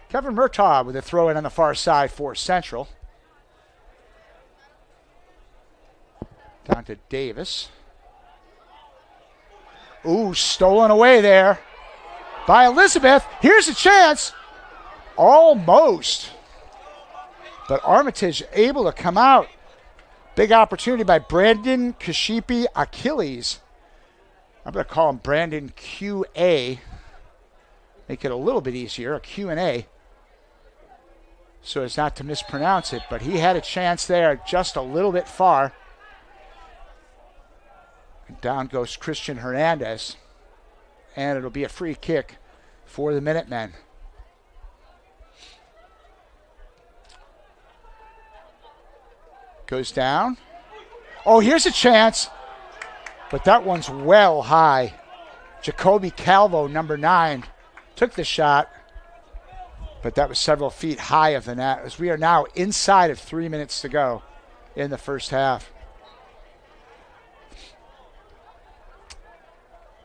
Kevin Murtaugh with a throw-in on the far side for Central. Down to Davis. Ooh, stolen away there by Elizabeth. Here's a chance. Almost. But Armitage able to come out. Big opportunity by Brandon Kashipi Achilles. I'm going to call him Brandon QA. Make it a little bit easier, a Q&A. So as not to mispronounce it, but he had a chance there just a little bit far. And down goes Christian Hernandez. And it'll be a free kick for the Minutemen. Goes down. Oh, here's a chance. But that one's well high. Jacoby Calvo, number 9, took the shot. But that was several feet high of the net, as we are now inside of 3 minutes to go in the first half.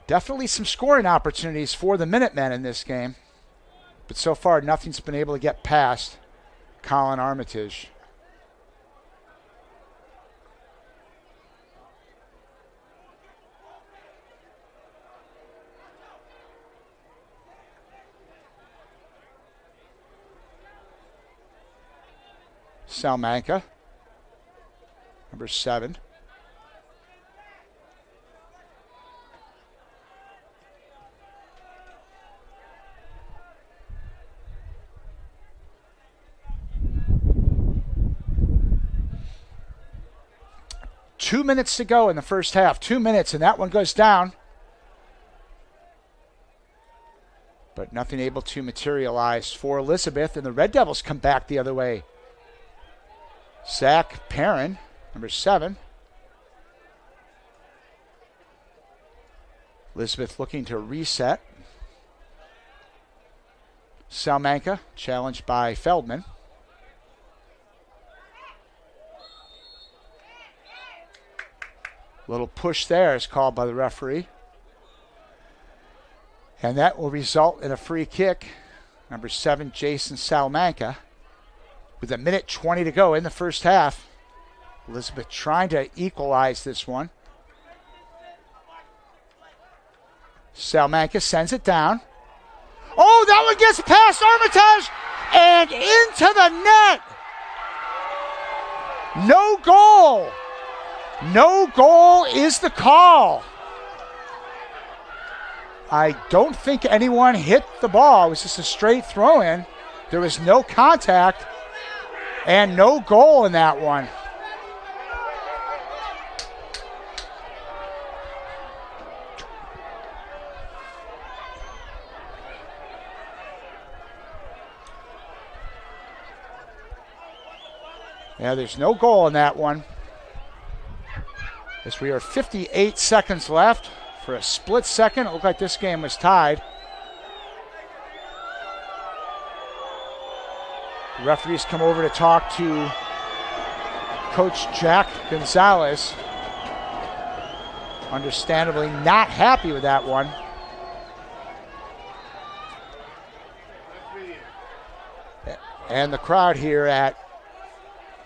Definitely some scoring opportunities for the Minutemen in this game. But so far, nothing's been able to get past Colin Armitage. Salmanca, number 7. Two minutes to go in the first half. 2 minutes, and that one goes down. But nothing able to materialize for Elizabeth, and the Red Devils come back the other way. Zach Perrin, number 7. Elizabeth looking to reset. Salmanca challenged by Feldman. Little push there is called by the referee. And that will result in a free kick. Number 7, Jason Salamanca. With 1:20 to go in the first half. Elizabeth trying to equalize this one. Salamanca sends it down. Oh, that one gets past Armitage and into the net. No goal. No goal is the call. I don't think anyone hit the ball. It was just a straight throw-in. There was no contact and no goal in that one. Yeah, there's no goal in that one. As we are 58 seconds left. For a split second, it looked like this game was tied. The referees come over to talk to Coach Jack Gonzalez. Understandably not happy with that one. And the crowd here at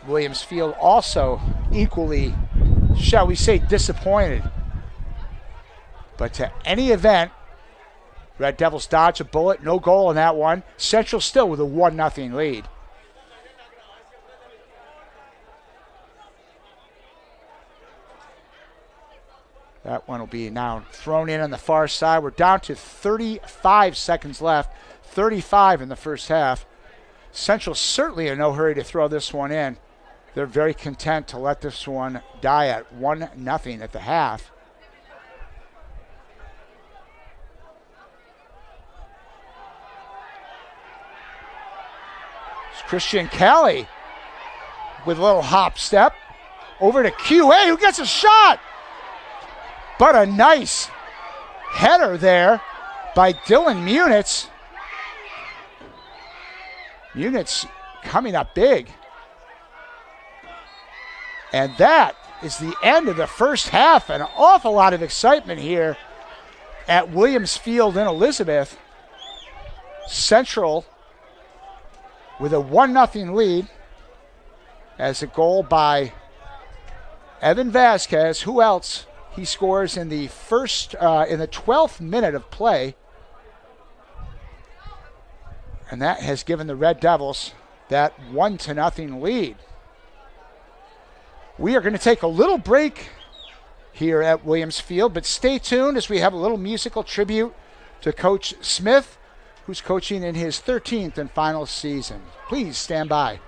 Williams Field also equally, shall we say, disappointed. But to any event, Red Devils dodge a bullet, no goal in that one. Central still with a 1-0 lead. That one will be now thrown in on the far side. We're down to 35 seconds left, 35 in the first half. Central certainly in no hurry to throw this one in. They're very content to let this one die at 1-0 at the half. It's Christian Kelly with a little hop step over to QA, who gets a shot. But a nice header there by Dylan Munitz. Munitz coming up big. And that is the end of the first half. An awful lot of excitement here at Williams Field in Elizabeth. Central with a 1-0 lead as a goal by Evan Vasquez. Who else? He scores in the in the 12th minute of play. And that has given the Red Devils that 1-0 lead. We are going to take a little break here at Williams Field, but stay tuned as we have a little musical tribute to Coach Smith, who's coaching in his 13th and final season. Please stand by.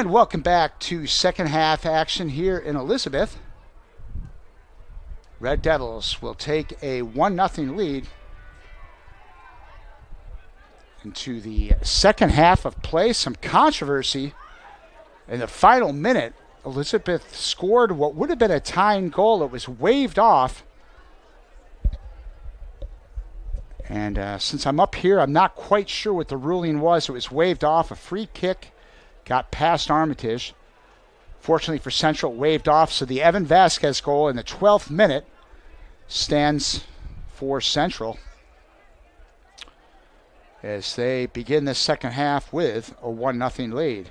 And welcome back to second half action here in Elizabeth. Red Devils will take a 1-0 lead into the second half of play. Some controversy in the final minute. Elizabeth scored what would have been a tying goal. It was waved off. And since I'm up here, I'm not quite sure what the ruling was. It was waved off. A free kick got past Armitage. Fortunately for Central, waved off. So the Evan Vasquez goal in the 12th minute stands for Central as they begin the second half with a 1-0 lead.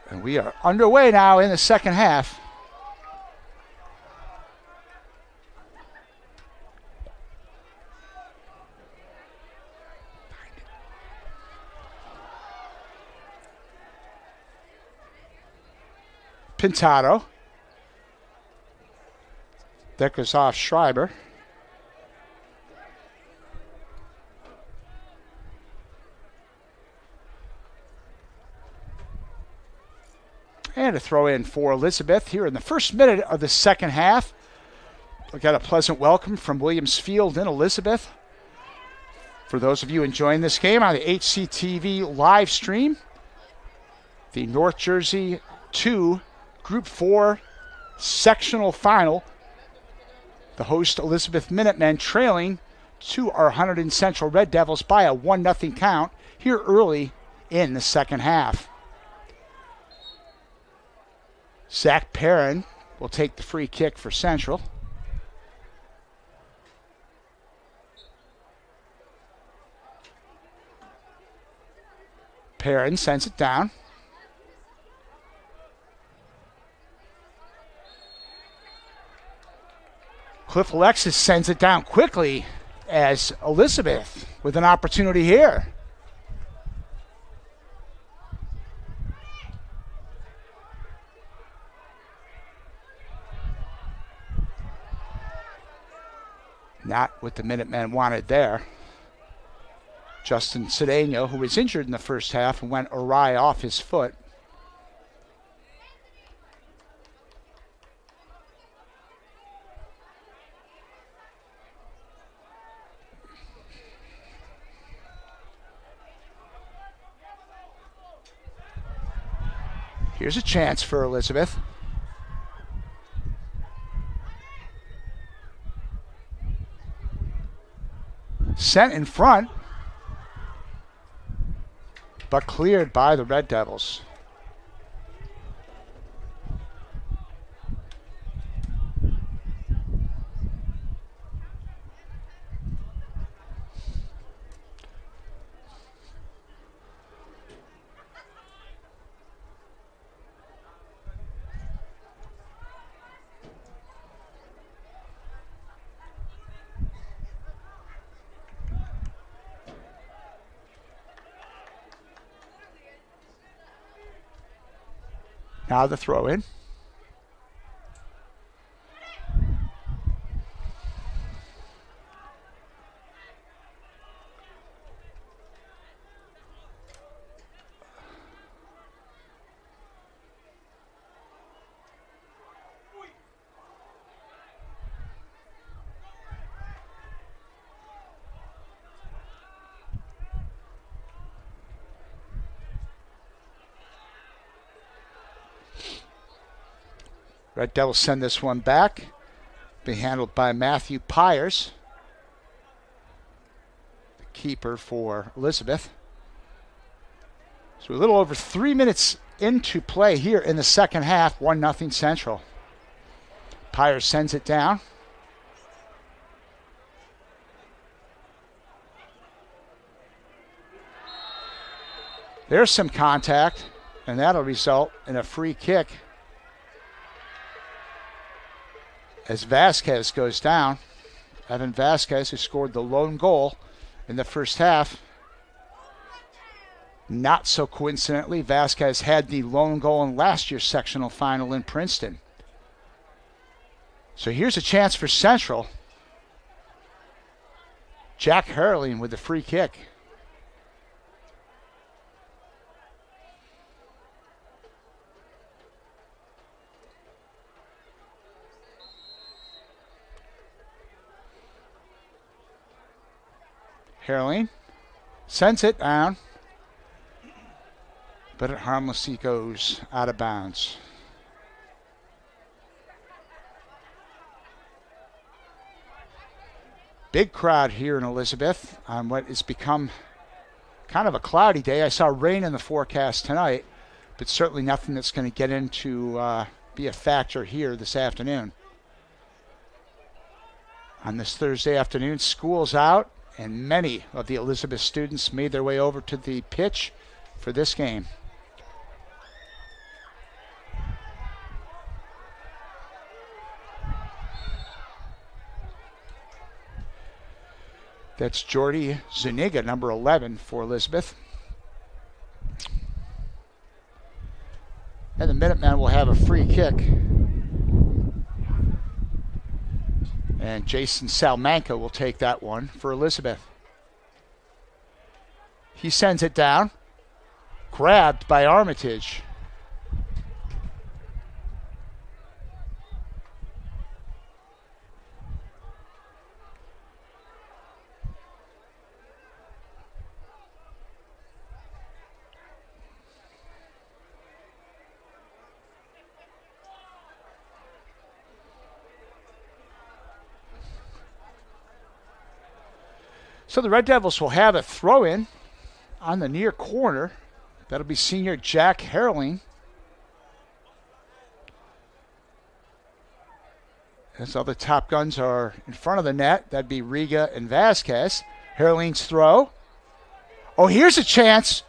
And we are underway now in the second half. Pintado. That goes off Schreiber. And a throw in for Elizabeth here in the first minute of the second half. We got a pleasant welcome from Williams Field in Elizabeth. For those of you enjoying this game on the HCTV live stream, the North Jersey 2 Group 4 sectional final. The host Elizabeth Minutemen trailing to our Hunterdon Central Red Devils by a 1-0 count here early in the second half. Zach Perrin will take the free kick for Central. Perrin sends it down. Cliff Alexis sends it down quickly as Elizabeth with an opportunity here. Not what the Minutemen wanted there. Justin Cedeno, who was injured in the first half and went awry off his foot. Here's a chance for Elizabeth. Sent in front, but cleared by the Red Devils. Now the throw in. Red Devils send this one back. Be handled by Matthew Pyers, the keeper for Elizabeth. So a little over 3 minutes into play here in the second half, 1-0 Central. Pyers sends it down. There's some contact, and that'll result in a free kick as Vasquez goes down. Evan Vasquez, who scored the lone goal in the first half. Not so coincidentally, Vasquez had the lone goal in last year's sectional final in Princeton. So here's a chance for Central. Jack Herling with the free kick. Herling sends it down, but it harmlessly goes out of bounds. Big crowd here in Elizabeth on what has become kind of a cloudy day. I saw rain in the forecast tonight, but certainly nothing that's going to get into be a factor here this afternoon. On this Thursday afternoon, school's out, and many of the Elizabeth students made their way over to the pitch for this game. That's Jordy Zuniga, number 11 for Elizabeth. And the Minutemen will have a free kick. And Jason Salmanca will take that one for Elizabeth. He sends it down. Grabbed by Armitage. So the Red Devils will have a throw-in on the near corner. That'll be senior Jack Herling. As all the top guns are in front of the net, that'd be Riga and Vasquez. Herling's throw. Oh, here's a chance.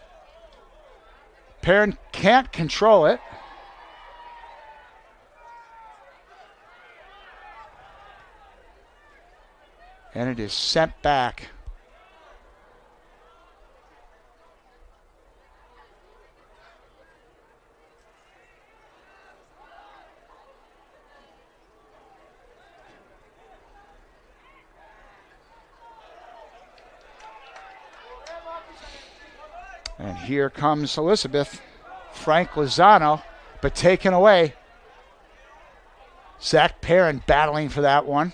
Perrin can't control it. And it is sent back. And here comes Elizabeth. Frank Lozano, but taken away. Zach Perrin battling for that one.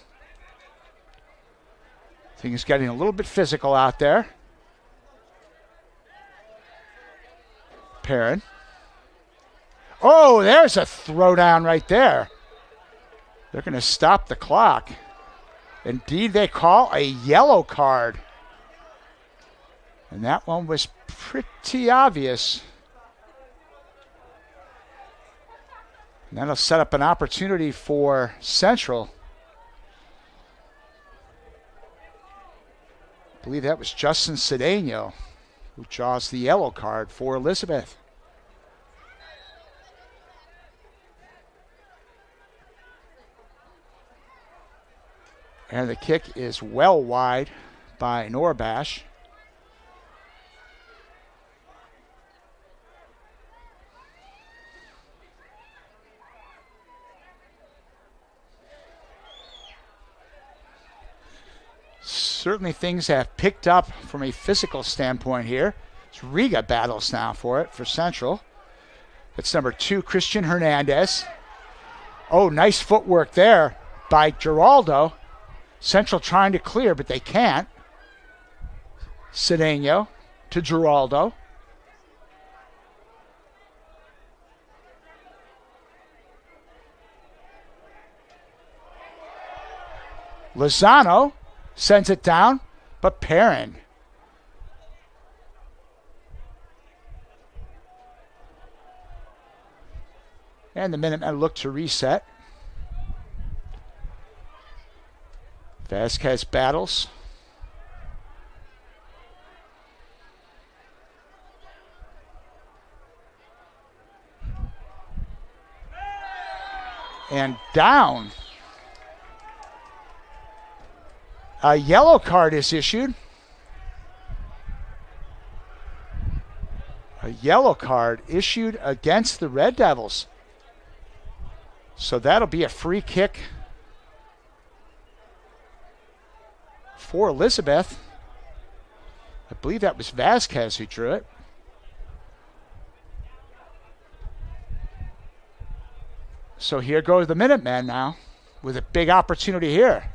Things getting a little bit physical out there. Perrin. Oh, there's a throwdown right there. They're going to stop the clock. Indeed, they call a yellow card. And that one was pretty obvious. And that'll set up an opportunity for Central. I believe that was Justin Cedeno who draws the yellow card for Elizabeth. And the kick is well wide by Norbash. Certainly things have picked up from a physical standpoint here. It's Riga battles now for it for Central. It's number 2, Christian Hernandez. Oh, nice footwork there by Giraldo. Central trying to clear, but they can't. Cedeno to Giraldo. Lozano sends it down, but Perrin. And the Minutemen look to reset. Vasquez battles. And down. A yellow card is issued. A yellow card issued against the Red Devils. So that'll be a free kick for Elizabeth. I believe that was Vasquez who drew it. So here goes the Minutemen now with a big opportunity here.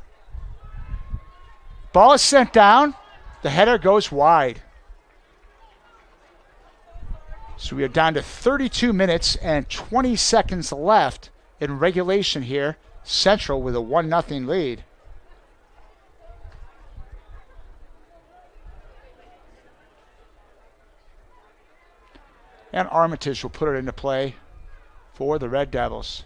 Ball is sent down. The header goes wide. So we are down to 32 minutes and 20 seconds left in regulation here. Central with a 1-0 lead. And Armitage will put it into play for the Red Devils.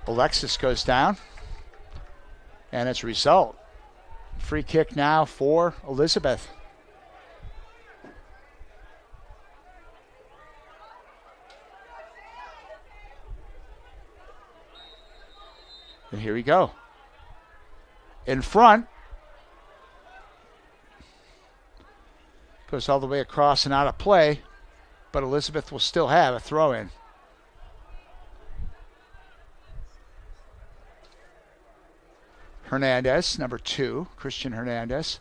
Alexis goes down. And as a result, free kick now for Elizabeth. And here we go. In front. Goes all the way across and out of play. But Elizabeth will still have a throw-in. Hernandez, number 2, Christian Hernandez.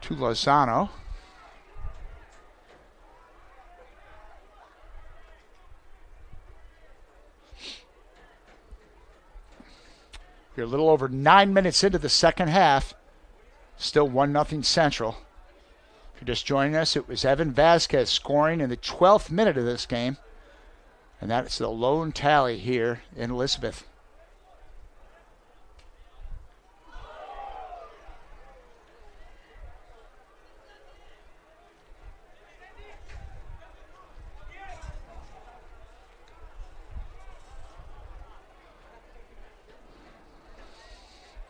To Lozano. We're a little over 9 minutes into the second half. Still 1-0 Central. If you're just joining us, it was Evan Vasquez scoring in the 12th minute of this game. And that's the lone tally here in Elizabeth.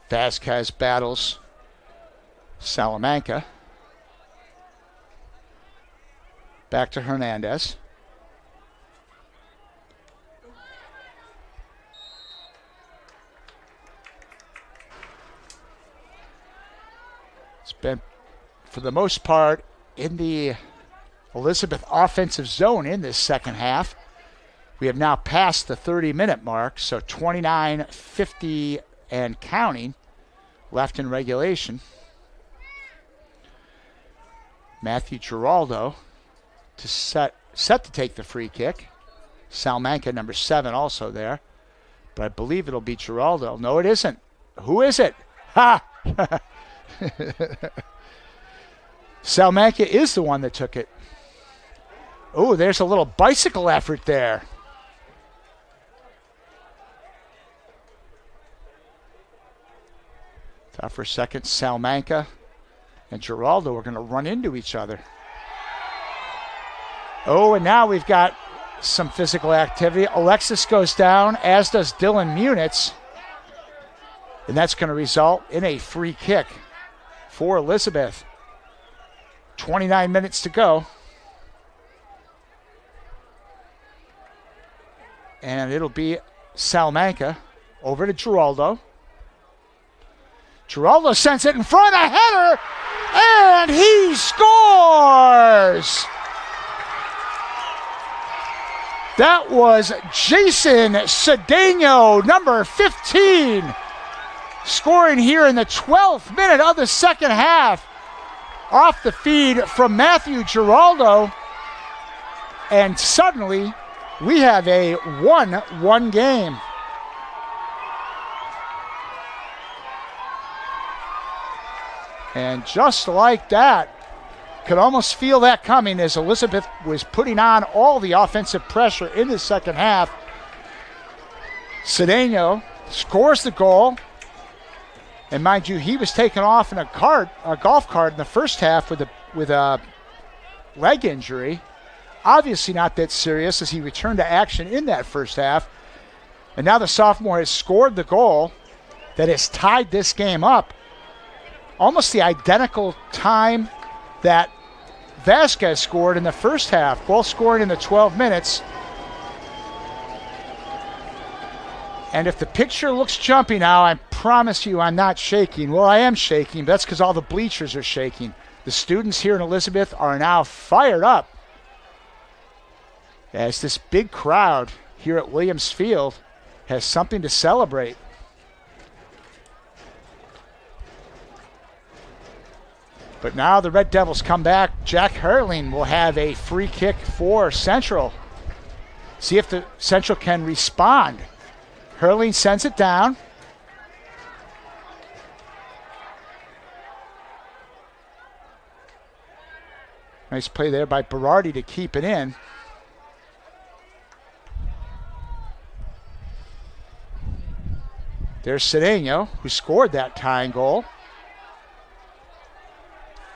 Vasquez battles Salamanca. Back to Hernandez. It's been, for the most part, in the Elizabeth offensive zone in this second half. We have now passed the 30-minute mark, so 29:50 and counting left in regulation. Matthew Giraldo to set to take the free kick. Salamanca, number 7, also there. But I believe it'll be Giraldo. No, it isn't. Who is it? Ha! Salamanca is the one that took it. Oh, there's a little bicycle effort there. Thought for a second Salamanca and Giraldo are going to run into each other. Oh, and now we've got some physical activity. Alexis goes down, as does Dylan Munitz. And that's going to result in a free kick for Elizabeth. 29 minutes to go. And it'll be Salamanca over to Giraldo. Giraldo sends it in front, a header, and he scores! That was Jason Cedeno, number 15, scoring here in the 12th minute of the second half. Off the feed from Matthew Giraldo. And suddenly, we have a 1-1 game. And just like that, could almost feel that coming as Elizabeth was putting on all the offensive pressure in the second half. Cedeno scores the goal. And mind you, he was taken off in a golf cart in the first half with a leg injury. Obviously not that serious as he returned to action in that first half. And now the sophomore has scored the goal that has tied this game up. Almost the identical time that Vasquez scored in the first half, both scoring in the 12 minutes. And if the picture looks jumpy now, I promise you I'm not shaking. Well, I am shaking, but that's because all the bleachers are shaking. The students here in Elizabeth are now fired up as this big crowd here at Williams Field has something to celebrate. But now the Red Devils come back. Jack Herling will have a free kick for Central. See if the Central can respond. Herling sends it down. Nice play there by Berardi to keep it in. There's Cedeno, who scored that tying goal.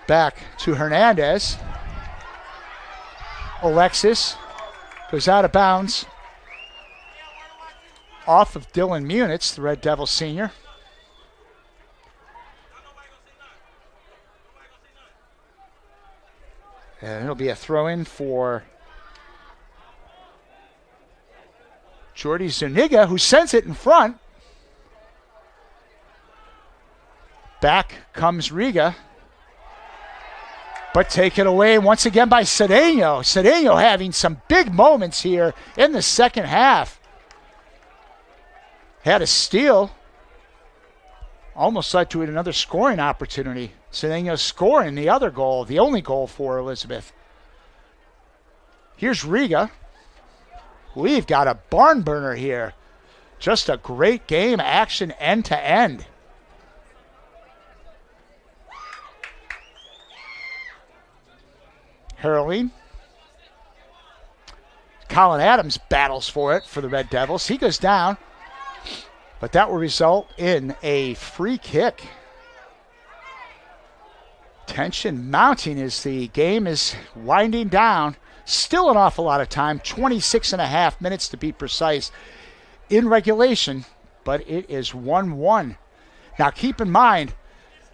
Back to Hernandez. Alexis goes out of bounds. Off of Dylan Munitz, the Red Devil senior. And it'll be a throw-in for Jordy Zuniga, who sends it in front. Back comes Riga. But taken away once again by Cedeno. Cedeno having some big moments here in the second half. Had a steal. Almost led to another scoring opportunity. Cedeno scoring the other goal, the only goal for Elizabeth. Here's Riga. We've got a barn burner here. Just a great game, action end to end. Herling. Colin Adams battles for it for the Red Devils. He goes down, but that will result in a free kick. Tension mounting as the game is winding down. Still an awful lot of time, 26 and a half minutes to be precise in regulation, but it is 1-1. Now keep in mind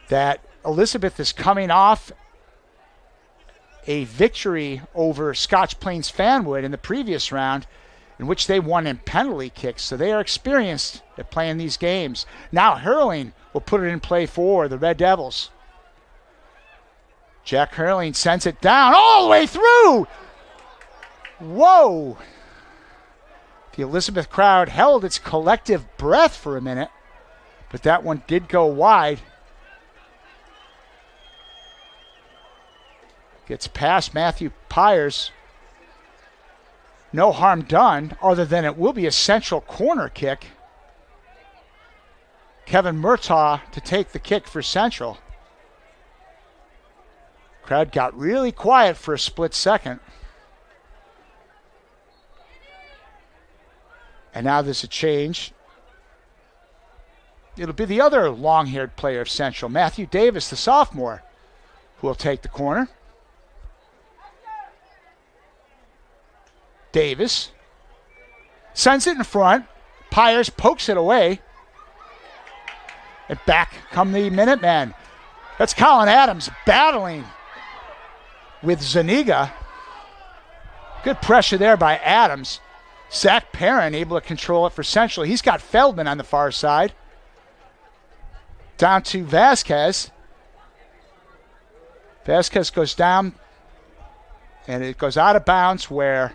that Elizabeth is coming off a victory over Scotch Plains Fanwood in the previous round, in which they won in penalty kicks, so they are experienced at playing these games. Now Herling will put it in play for the Red Devils. Jack Herling sends it down all the way through. Whoa. The Elizabeth crowd held its collective breath for a minute, but that one did go wide. Gets past Matthew Pyers. No harm done, other than it will be a Central corner kick. Kevin Murtaugh to take the kick for Central. Crowd got really quiet for a split second. And now there's a change. It'll be the other long-haired player of Central, Matthew Davis, the sophomore, who will take the corner. Davis sends it in front. Pyers pokes it away. And back come the Minutemen. That's Colin Adams battling with Zuniga. Good pressure there by Adams. Zach Perrin able to control it for Central. He's got Feldman on the far side. Down to Vasquez. Vasquez goes down, and it goes out of bounds where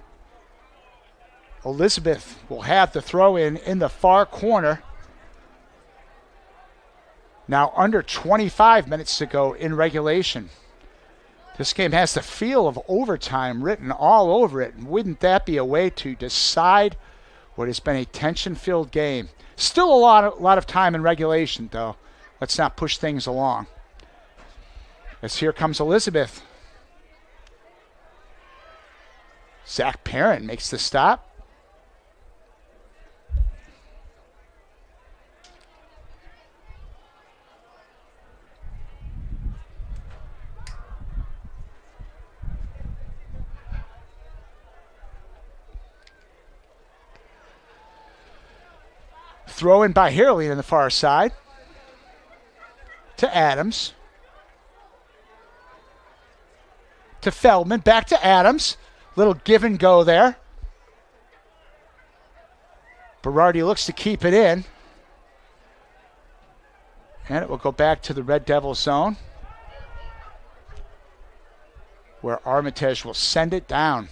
Elizabeth will have the throw in the far corner. Now under 25 minutes to go in regulation. This game has the feel of overtime written all over it. And wouldn't that be a way to decide what has been a tension-filled game? Still a lot of time in regulation, though. Let's not push things along. As here comes Elizabeth. Zach Perrin makes the stop. Throw in by Herling on the far side. To Adams. To Feldman. Back to Adams. Little give and go there. Berardi looks to keep it in. And it will go back to the Red Devil zone, where Armitage will send it down.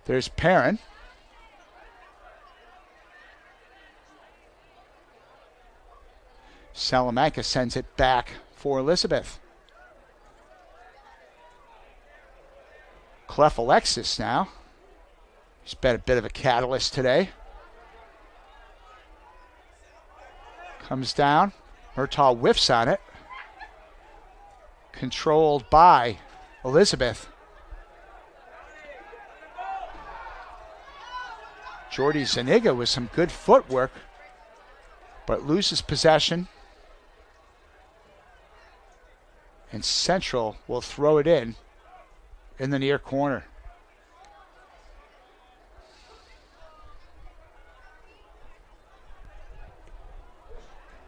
There's Perrin. Salamanca sends it back for Elizabeth. Clef Alexis now. He's been a bit of a catalyst today. Comes down. Murtaugh whiffs on it. Controlled by Elizabeth. Jordy Zuniga with some good footwork, but loses possession. And Central will throw it in the near corner.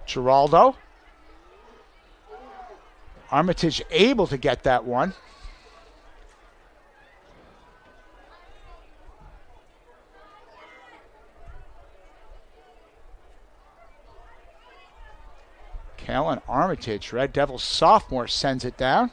Giraldo. Armitage able to get that one. Kellen Armitage, Red Devils sophomore, sends it down.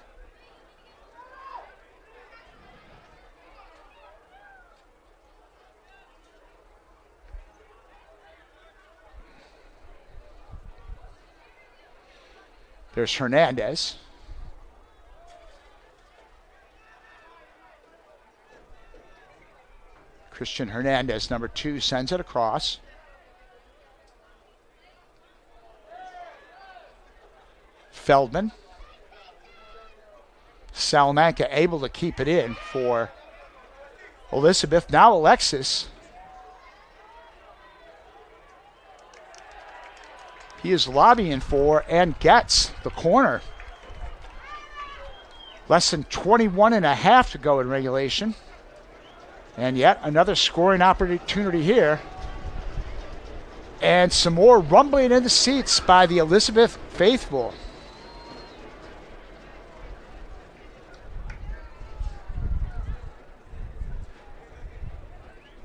There's Hernandez. Christian Hernandez, number 2, sends it across. Feldman. Salamanca able to keep it in for Elizabeth. Now Alexis. He is lobbying for and gets the corner. Less than 21 and a half to go in regulation. And yet another scoring opportunity here. And some more rumbling in the seats by the Elizabeth faithful.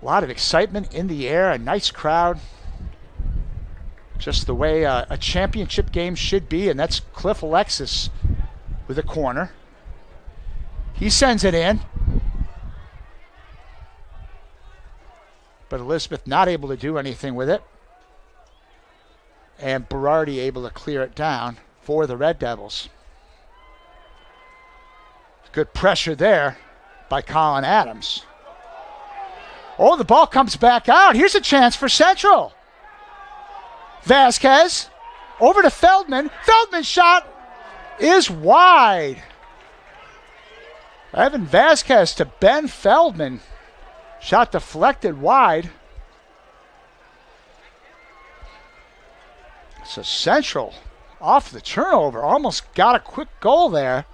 A lot of excitement in the air, a nice crowd. Just the way a championship game should be, and that's Cliff Alexis with a corner. He sends it in. But Elizabeth not able to do anything with it. And Berardi able to clear it down for the Red Devils. Good pressure there by Colin Adams. Oh, the ball comes back out. Here's a chance for Central. Vasquez over to Feldman. Feldman's shot is wide. Evan Vasquez to Ben Feldman. Shot deflected wide. So Central off the turnover. Almost got a quick goal there.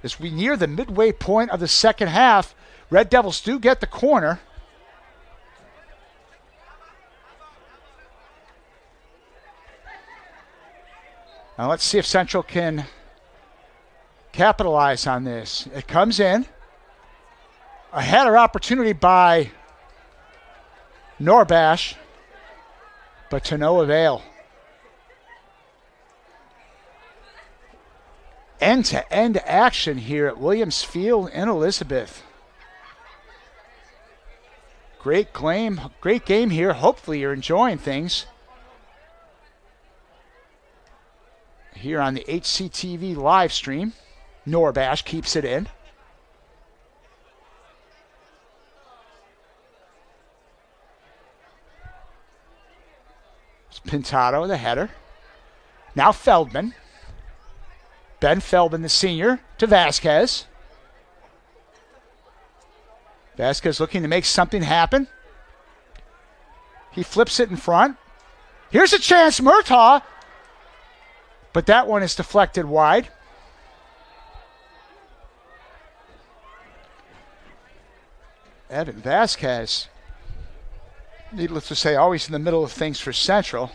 As we near the midway point of the second half, Red Devils do get the corner. Now let's see if Central can capitalize on this. It comes in. A header opportunity by Norbash, but to no avail. End-to-end action here at Williams Field in Elizabeth. Great game here. Hopefully you're enjoying things. Here on the HCTV live stream. Norbash keeps it in. It's Pintado, the header. Now Feldman. Ben Feldman, the senior, to Vasquez. Vasquez looking to make something happen. He flips it in front. Here's a chance, Murtaugh. But that one is deflected wide. Evan Vasquez, needless to say, always in the middle of things for Central.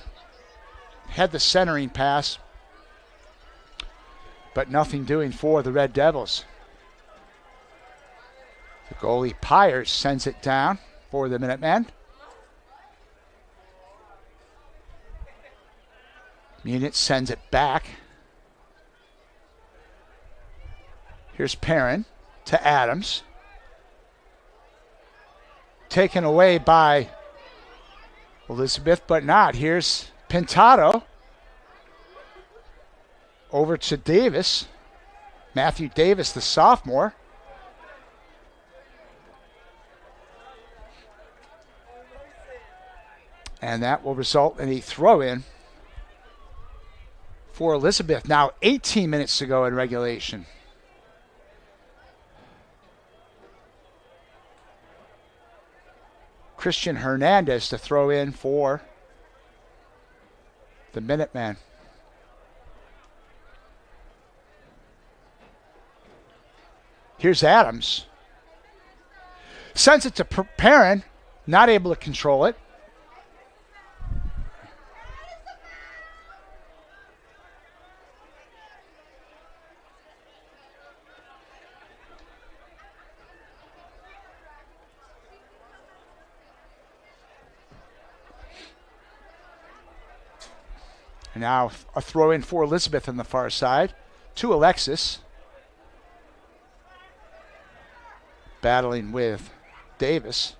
Had the centering pass. but nothing doing for the Red Devils. The goalie Pyers sends it down for the Minutemen. Munich sends it back. Here's Perrin to Adams. Taken away by Elizabeth, but not. Here's Pintado. Over to Davis. Matthew Davis, the sophomore. And that will result in a throw-in for Elizabeth. Now 18 minutes to go in regulation. Christian Hernandez to throw in for the Minutemen. Here's Adams. Sends it to Perrin, not able to control it. And now a throw in for Elizabeth on the far side to Alexis. Battling with Davis.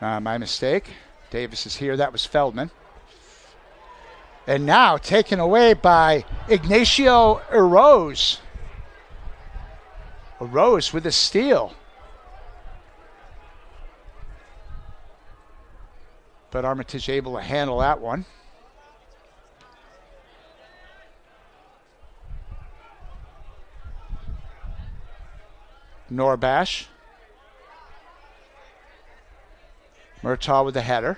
My mistake. Davis is here. That was Feldman. And now taken away by Ignacio Arroz. Arroz with a steal. But Armitage able to handle that one. Norbash. Murtaugh with the header.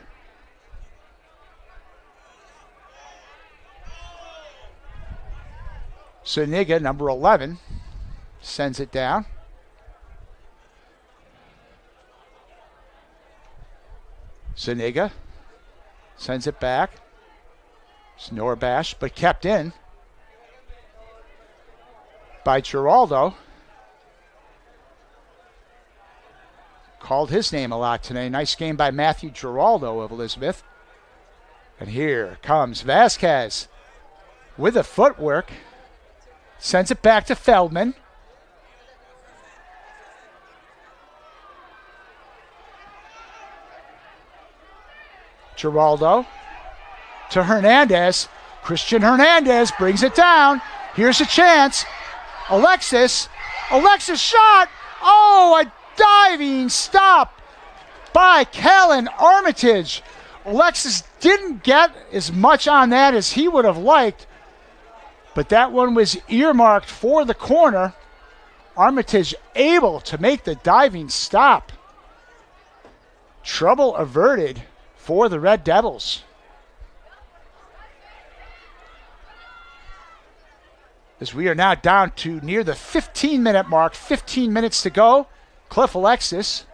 Zuniga, number 11, sends it down. Zuniga sends it back. It's Norbash, but kept in by Giraldo. Called his name a lot today. Nice game by Matthew Giraldo of Elizabeth. And here comes Vasquez with the footwork. Sends it back to Feldman. Giraldo to Hernandez. Christian Hernandez brings it down. Here's a chance. Alexis shot. Oh, a diving stop by Callan Armitage. Alexis didn't get as much on that as he would have liked, but that one was earmarked for the corner. Armitage able to make the diving stop. Trouble averted for the Red Devils. As we are now down to near the 15-minute mark, 15 minutes to go. Cliff Alexis.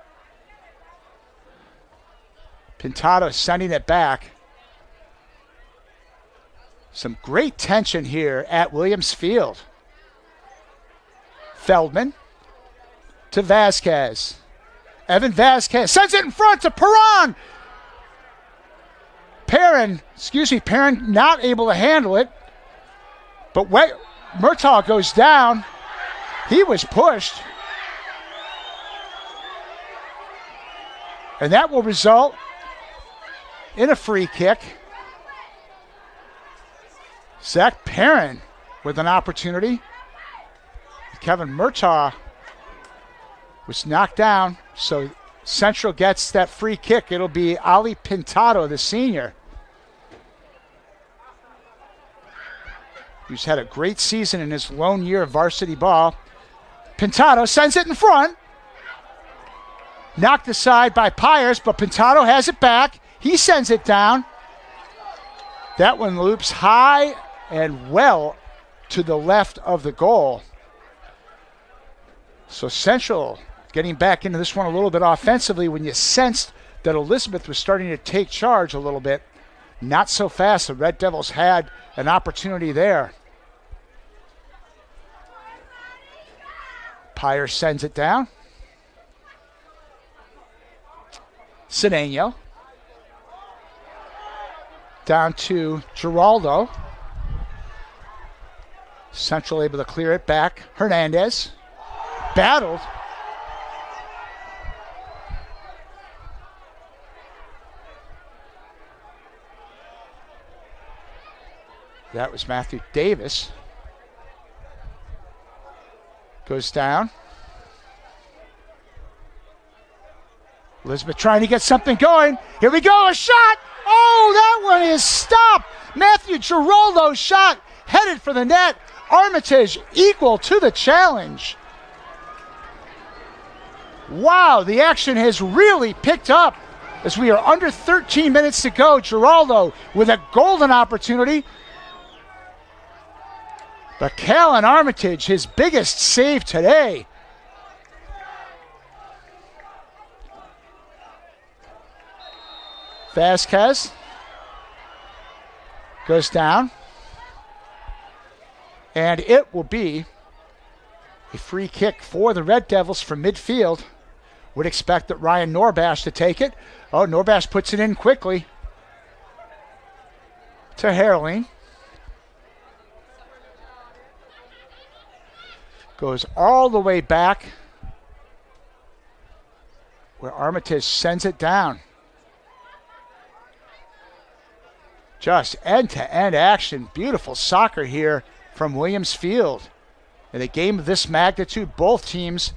Pintado sending it back. Some great tension here at Williams Field. Feldman to Vasquez. Evan Vasquez sends it in front to Perron. Perrin not able to handle it. But Murtaugh goes down. He was pushed. And that will result in a free kick. Zach Perrin with an opportunity. Kevin Murtaugh was knocked down, so Central gets that free kick. It'll be Ali Pintado, the senior, who's had a great season in his lone year of varsity ball. Pintado sends it in front. Knocked aside by Pyers, but Pintado has it back. He sends it down. That one loops high and well to the left of the goal. So Central getting back into this one a little bit offensively when you sensed that Elizabeth was starting to take charge a little bit. Not so fast. The Red Devils had an opportunity there. Pyre sends it down. Cedeno. Down to Giraldo. Central able to clear it back. Hernandez. Battled. That was Matthew Davis. Goes down. Elizabeth trying to get something going. Here we go, a shot! Oh, that one is stopped! Matthew Giraldo's shot headed for the net. Armitage equal to the challenge. Wow, the action has really picked up as we are under 13 minutes to go. Giraldo with a golden opportunity. But Callan Armitage, his biggest save today. Vasquez goes down. And it will be a free kick for the Red Devils from midfield. Would expect that Ryan Norbash to take it. Oh, Norbash puts it in quickly to Herling. Goes all the way back where Armitage sends it down. Just end-to-end action. Beautiful soccer here from Williams Field. In a game of this magnitude, both teams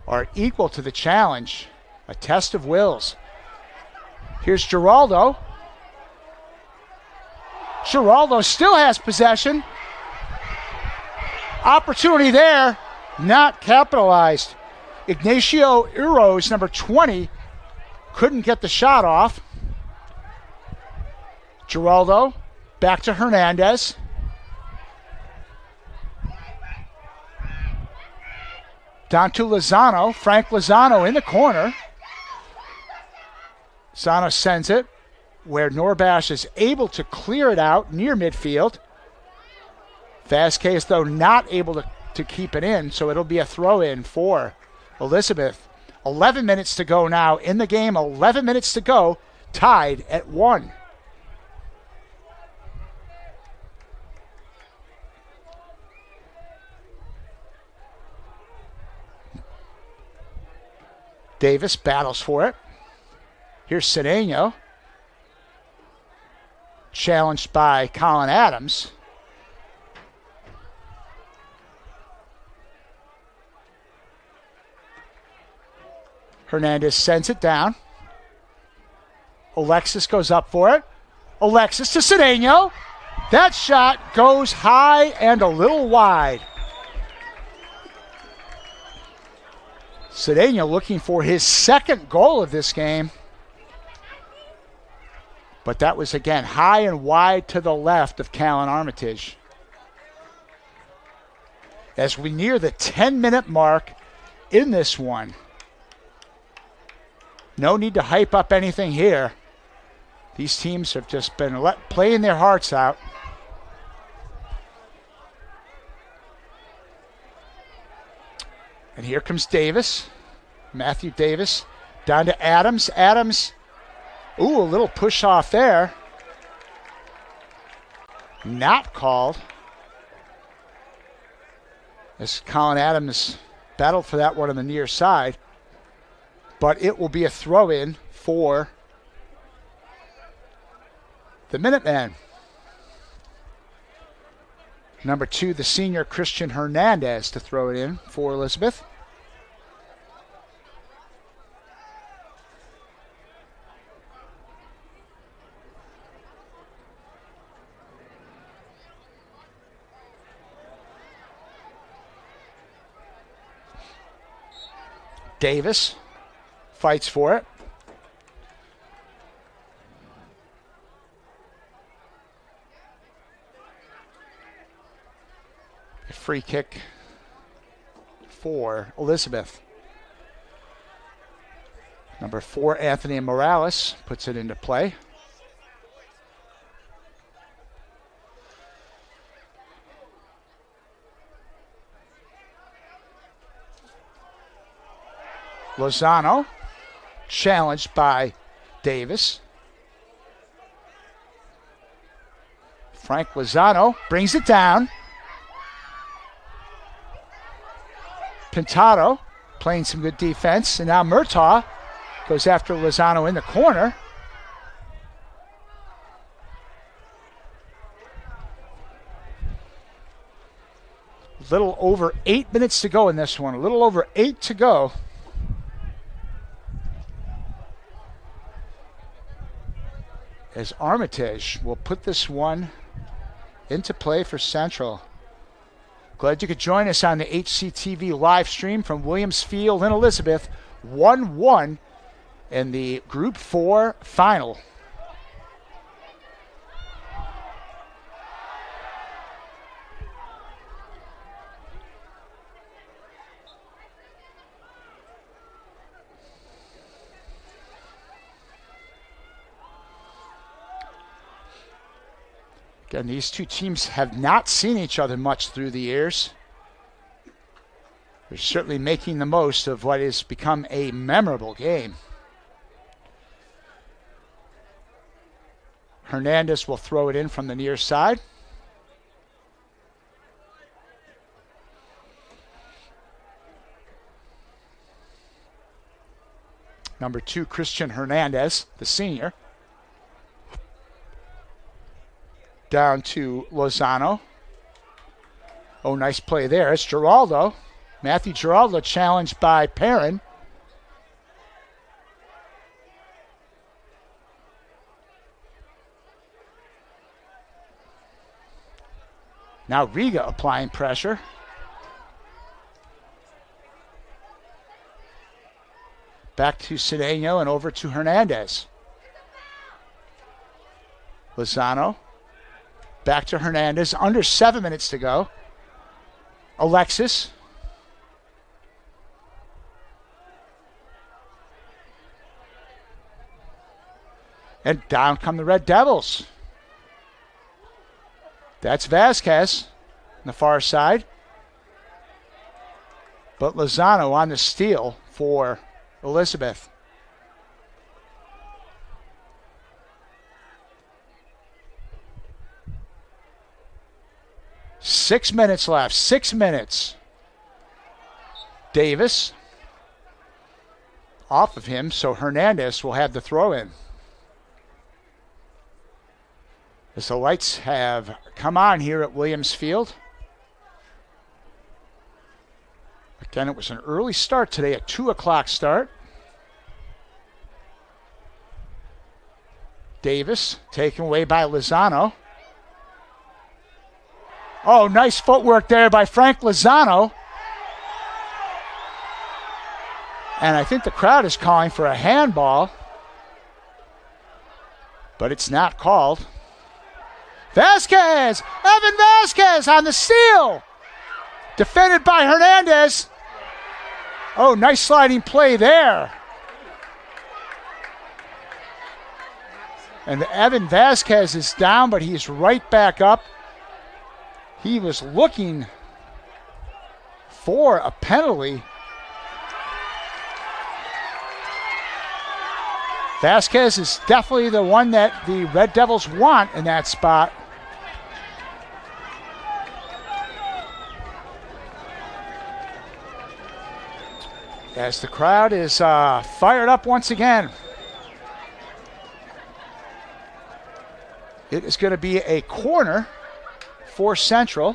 are equal to the challenge. A test of wills. Here's Giraldo. Giraldo still has possession. Opportunity there, not capitalized. Ignacio Uros, number 20, couldn't get the shot off. Giraldo, back to Hernandez. Down to Lozano, Frank Lozano in the corner. Lozano sends it where Norbash is able to clear it out near midfield. Vasquez, though, not able to keep it in, so it'll be a throw-in for Elizabeth. 11 minutes to go now in the game, 11 minutes to go, tied at 1. Davis battles for it. Here's Cedeno. Challenged by Colin Adams. Hernandez sends it down. Alexis goes up for it. Alexis to Cedeno. That shot goes high and a little wide. Cedeno looking for his second goal of this game. But that was, again, high and wide to the left of Callan Armitage. As we near the 10-minute mark in this one. No need to hype up anything here. These teams have just been playing their hearts out. And here comes Davis. Matthew Davis down to Adams. Adams, ooh, a little push off there. Not called. As Colin Adams battled for that one on the near side. But it will be a throw-in for the Minutemen. Number 2, the senior Christian Hernandez to throw it in for Elizabeth. Davis fights for it. A free kick for Elizabeth. Number 4, Anthony Morales, puts it into play. Lozano, challenged by Davis. Frank Lozano brings it down. Pintado playing some good defense. And now Murtaugh goes after Lozano in the corner. A little over 8 minutes to go in this one. A little over 8 to go. As Armitage will put this one into play for Central. Glad you could join us on the HCTV live stream from Williams Field in Elizabeth. 1-1 in the Group 4 final. Again, these two teams have not seen each other much through the years. They're certainly making the most of what has become a memorable game. Hernandez will throw it in from the near side. Number 2, Christian Hernandez, the senior. Down to Lozano. Oh, nice play there. It's Giraldo. Matthew Giraldo challenged by Perrin. Now Riga applying pressure. Back to Cedeno and over to Hernandez. Lozano. Back to Hernandez. Under 7 minutes to go. Alexis. And down come the Red Devils. That's Vasquez on the far side. But Lozano on the steal for Elizabeth. Six minutes left. 6 minutes. Davis off of him, so Hernandez will have the throw in. As the lights have come on here at Williams Field. Again, it was an early start today, a 2 o'clock start. Davis taken away by Lozano. Oh, nice footwork there by Frank Lozano. And I think the crowd is calling for a handball. But it's not called. Vasquez! Evan Vasquez on the steal! Defended by Hernandez. Oh, nice sliding play there. And Evan Vasquez is down, but he's right back up. He was looking for a penalty. Vasquez is definitely the one that the Red Devils want in that spot. As the crowd is fired up once again. It is going to be a corner for Central.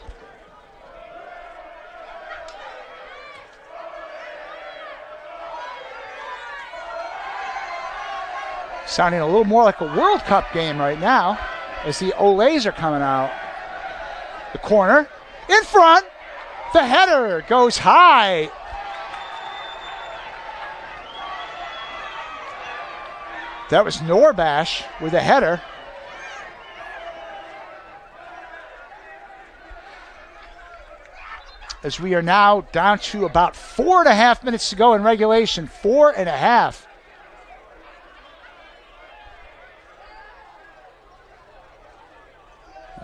Sounding a little more like a World Cup game right now as the Olays are coming out. The corner in front. The header goes high. That was Norbash with a header. As we are now down to about 4.5 minutes to go in regulation. 4.5.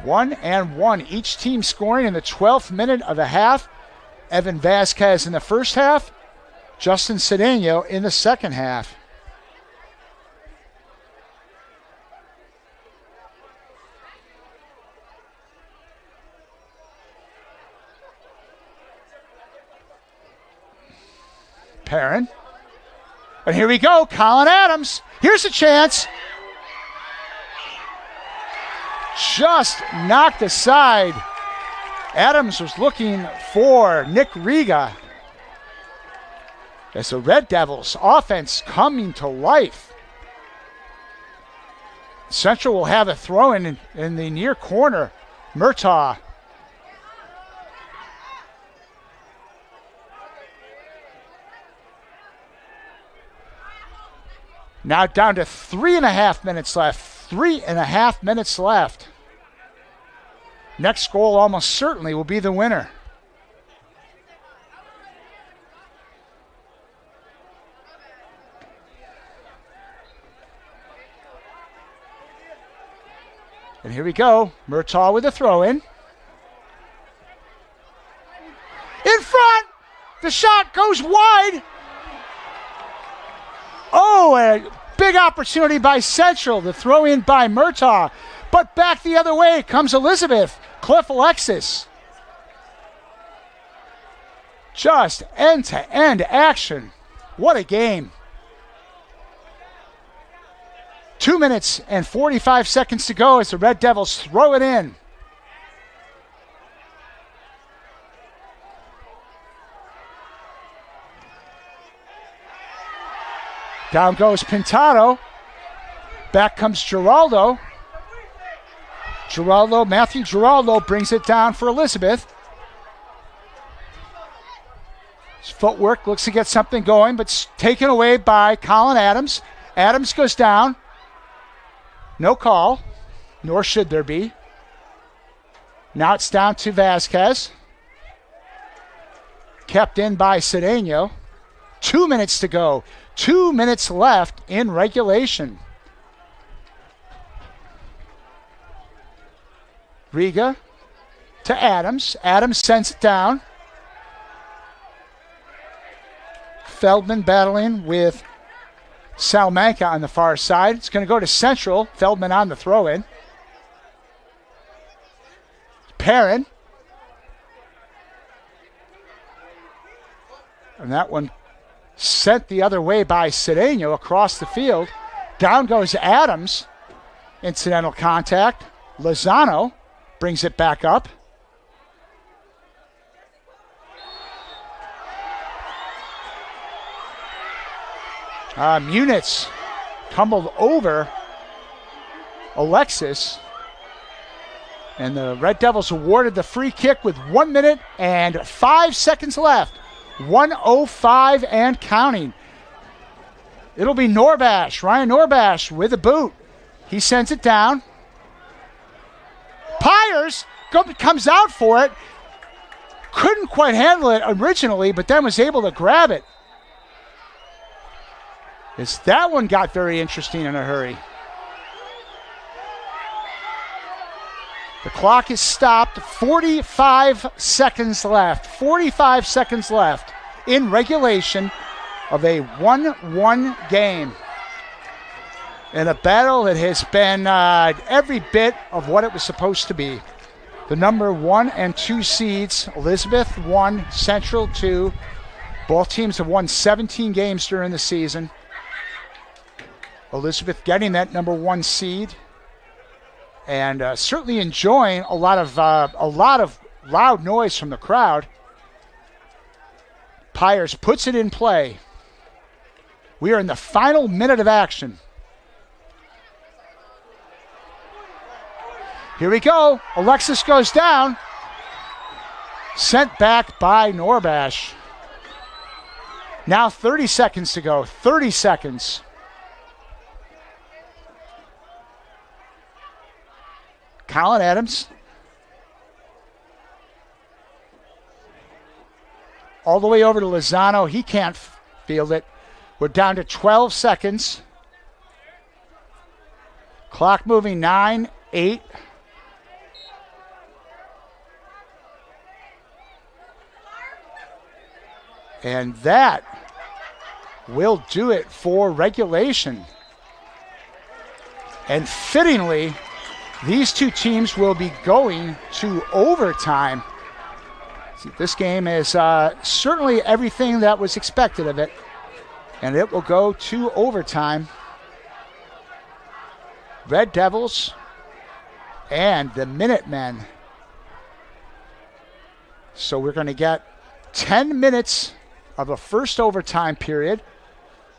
One and one. Each team scoring in the 12th minute of the half. Evan Vasquez in the first half. Justin Cedeno in the second half. Perrin. And here we go, Colin Adams. Here's a chance. Just knocked aside. Adams was looking for Nick Riga. As the Red Devils offense coming to life. Central will have a throw in the near corner. Murtaugh. Now down to 3.5 minutes left. 3.5 minutes left. Next goal almost certainly will be the winner. And here we go. Murtaugh with a throw-in. In front! The shot goes wide. Oh, a big opportunity by Central. The throw-in by Murtaugh. But back the other way comes Elizabeth. Cliff Alexis. Just end-to-end action. What a game. 2 minutes and 45 seconds to go as the Red Devils throw it in. Down goes Pintado. Back comes Giraldo. Matthew Giraldo brings it down for Elizabeth. His footwork looks to get something going, but taken away by Colin Adams. Adams goes down. No call, nor should there be. Now it's down to Vasquez. Kept in by Cedeno. 2 minutes to go. 2 minutes left in regulation. Riga to Adams. Adams sends it down. Feldman battling with Salamanca on the far side. It's going to go to Central. Feldman on the throw-in. Perrin. And that one sent the other way by Cedeno across the field. Down goes Adams. Incidental contact. Lozano brings it back up. Munitz tumbled over Alexis. And the Red Devils awarded the free kick with 1 minute and 5 seconds left. 1:05 and counting. It'll be Norbash, Ryan Norbash with a boot. He sends it down. Pyers comes out for it. Couldn't quite handle it originally, but then was able to grab it. As that one got very interesting in a hurry. The clock is stopped. 45 seconds left. 45 seconds left in regulation of a 1-1 game. In a battle that has been every bit of what it was supposed to be. The number 1 and 2 seeds, Elizabeth 1, Central 2. Both teams have won 17 games during the season. Elizabeth getting that number 1 seed. And certainly enjoying a lot of loud noise from the crowd. Pyers puts it in play. We are in the final minute of action. Here we go. Alexis goes down. Sent back by Norbash. Now 30 seconds to go. 30 seconds. Colin Adams. All the way over to Lozano. He can't field it. We're down to 12 seconds. Clock moving 9, 8. And that will do it for regulation. And fittingly, these two teams will be going to overtime. This game is certainly everything that was expected of it, and it will go to overtime. Red Devils and the Minutemen. So we're going to get 10 minutes of a first overtime period.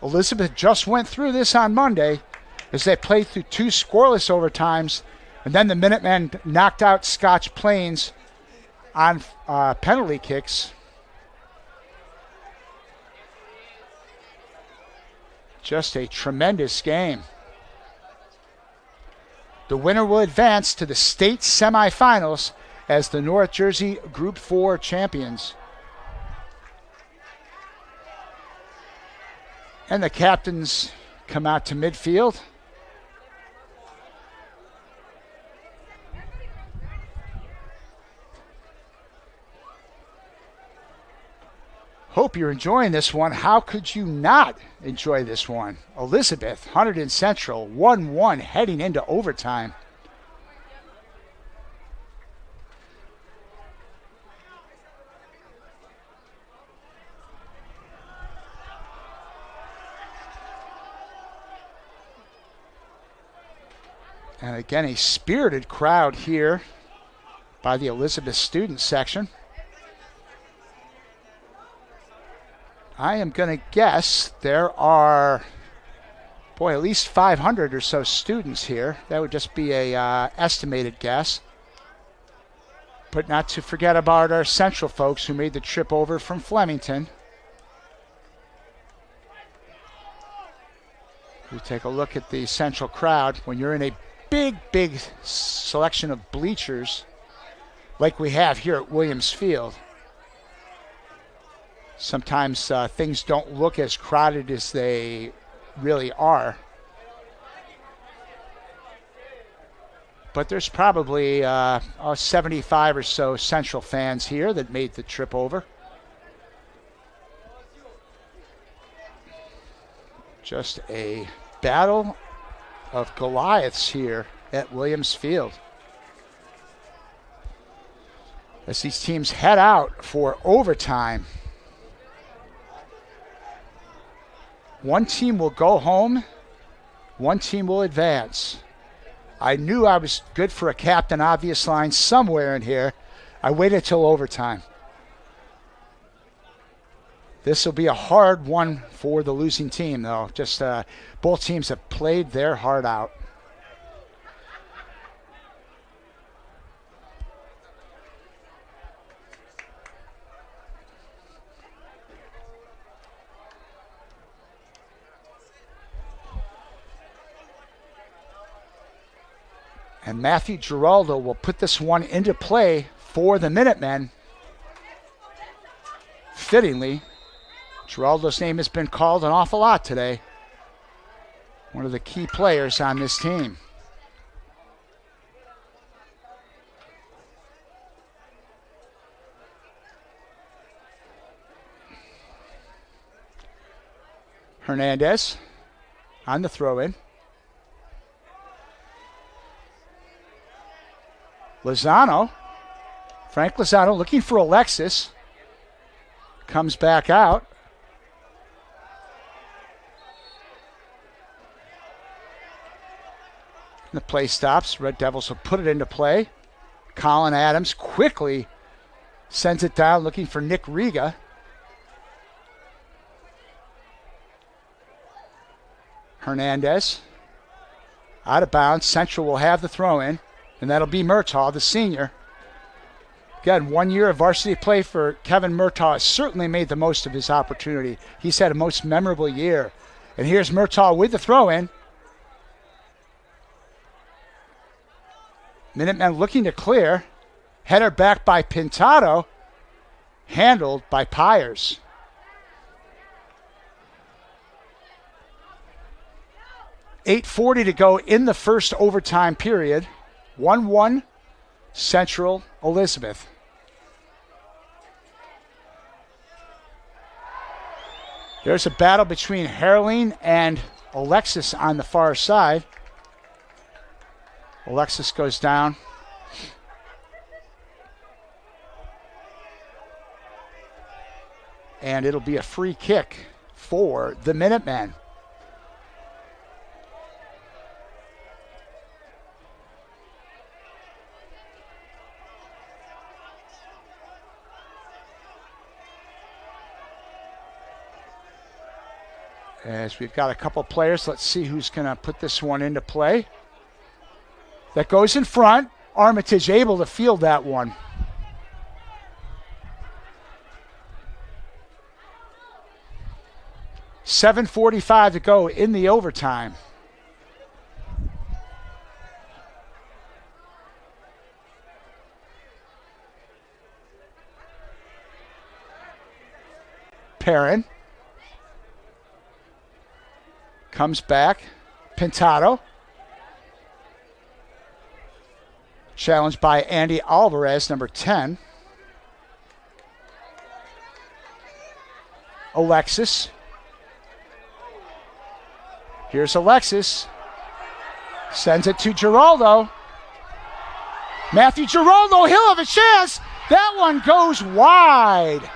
Elizabeth just went through this on Monday as they played through 2 scoreless overtimes, and then the Minutemen knocked out Scotch Plains on penalty kicks. Just a tremendous game. The winner will advance to the state semifinals as the North Jersey Group 4 champions. And the captains come out to midfield. Hope you're enjoying this one. How could you not enjoy this one? Elizabeth, Hunterdon Central, 1-1 heading into overtime. And again, a spirited crowd here by the Elizabeth student section. I am going to guess there are, at least 500 or so students here. That would just be a estimated guess. But not to forget about our Central folks who made the trip over from Flemington. We take a look at the Central crowd. When you're in a big selection of bleachers like we have here at Williams Field, sometimes things don't look as crowded as they really are. But there's probably 75 or so Central fans here that made the trip over. Just a battle of Goliaths here at Williams Field, as these teams head out for overtime. One team will go home, one team will advance. I knew I was good for a captain obvious line somewhere in here. I waited till overtime. This will be a hard one for the losing team, though. Just both teams have played their heart out. And Matthew Giraldo will put this one into play for the Minutemen. Fittingly, Giraldo's name has been called an awful lot today. One of the key players on this team. Hernandez on the throw-in. Lozano, Frank Lozano looking for Alexis. Comes back out. And the play stops. Red Devils will put it into play. Colin Adams quickly sends it down looking for Nick Riga. Hernandez out of bounds. Central will have the throw-in. And that'll be Murtaugh, the senior. Again, 1 year of varsity play for Kevin Murtaugh has certainly made the most of his opportunity. He's had a most memorable year. And here's Murtaugh with the throw-in. Minutemen looking to clear. Header back by Pintado. Handled by Pyers. .8:40 to go in the first overtime period. 1-1 Central Elizabeth. There's a battle between Herling and Alexis on the far side. Alexis goes down. And it'll be a free kick for the Minutemen. As we've got a couple players, let's see who's going to put this one into play. That goes in front. Armitage able to field that one. $7:45 to go in the overtime. Perrin comes back. Pintado. Challenged by Andy Alvarez, number 10. Alexis. Here's Alexis. Sends it to Giraldo. Matthew Giraldo, he'll have a chance. That one goes wide.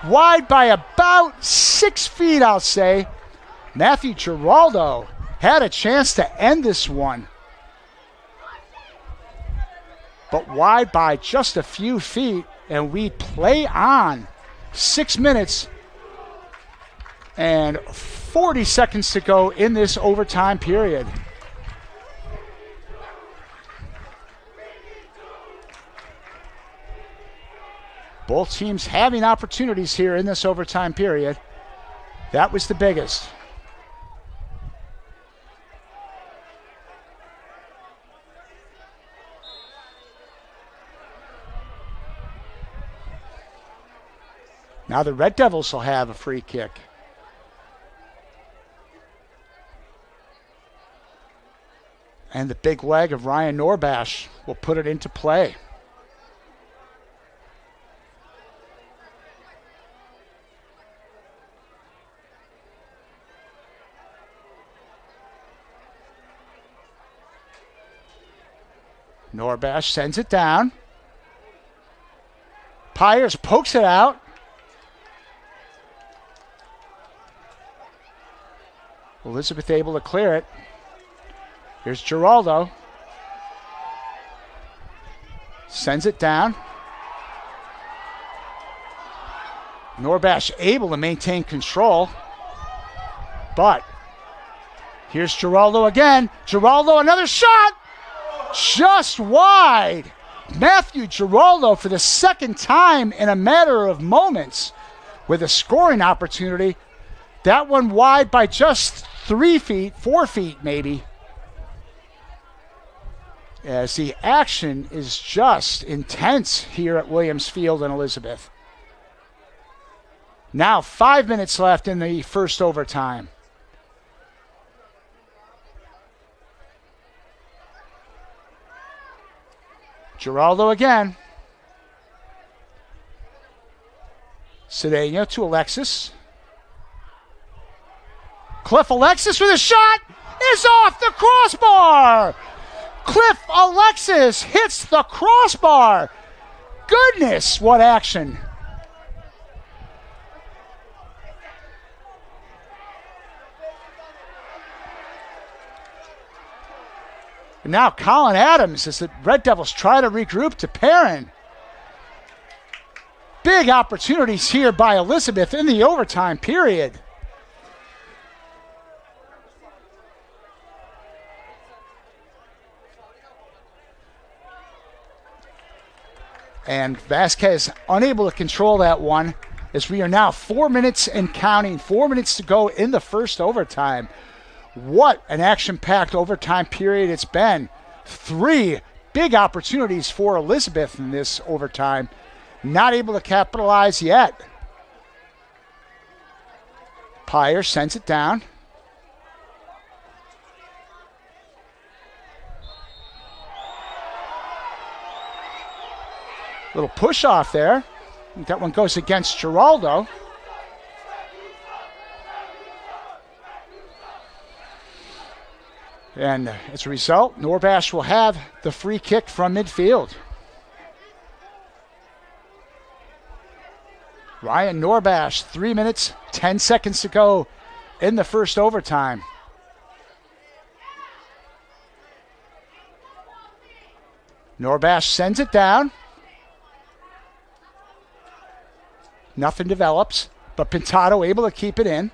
Wide by about 6 feet, I'll say. Matthew Giraldo had a chance to end this one. But wide by just a few feet, and we play on. 6 minutes and 40 seconds to go in this overtime period. Both teams having opportunities here in this overtime period. That was the biggest. Now the Red Devils will have a free kick. And the big leg of Ryan Norbash will put it into play. Norbash sends it down. Pyers pokes it out. Elizabeth able to clear it. Here's Giraldo. Sends it down. Norbash able to maintain control. But here's Giraldo again. Giraldo, another shot. Just wide. Matthew Giraldo for the second time in a matter of moments with a scoring opportunity. That one wide by just 3 feet, 4 feet maybe. As the action is just intense here at Williams Field and Elizabeth. Now 5 minutes left in the first overtime. Giraldo again. Cedeno to Alexis. Cliff Alexis with a shot is off the crossbar. Cliff Alexis hits the crossbar. Goodness, what action. And now Colin Adams as the Red Devils try to regroup to Perrin. Big opportunities here by Elizabeth in the overtime period. And Vasquez unable to control that one as we are now 4 minutes and counting. 4 minutes to go in the first overtime. What an action-packed overtime period it's been. 3 big opportunities for Elizabeth in this overtime. Not able to capitalize yet. Pyre sends it down. Little push off there. That one goes against Giraldo. And as a result, Norbash will have the free kick from midfield. Ryan Norbash, 3 minutes, 10 seconds to go in the first overtime. Norbash sends it down. Nothing develops, but Pintado able to keep it in.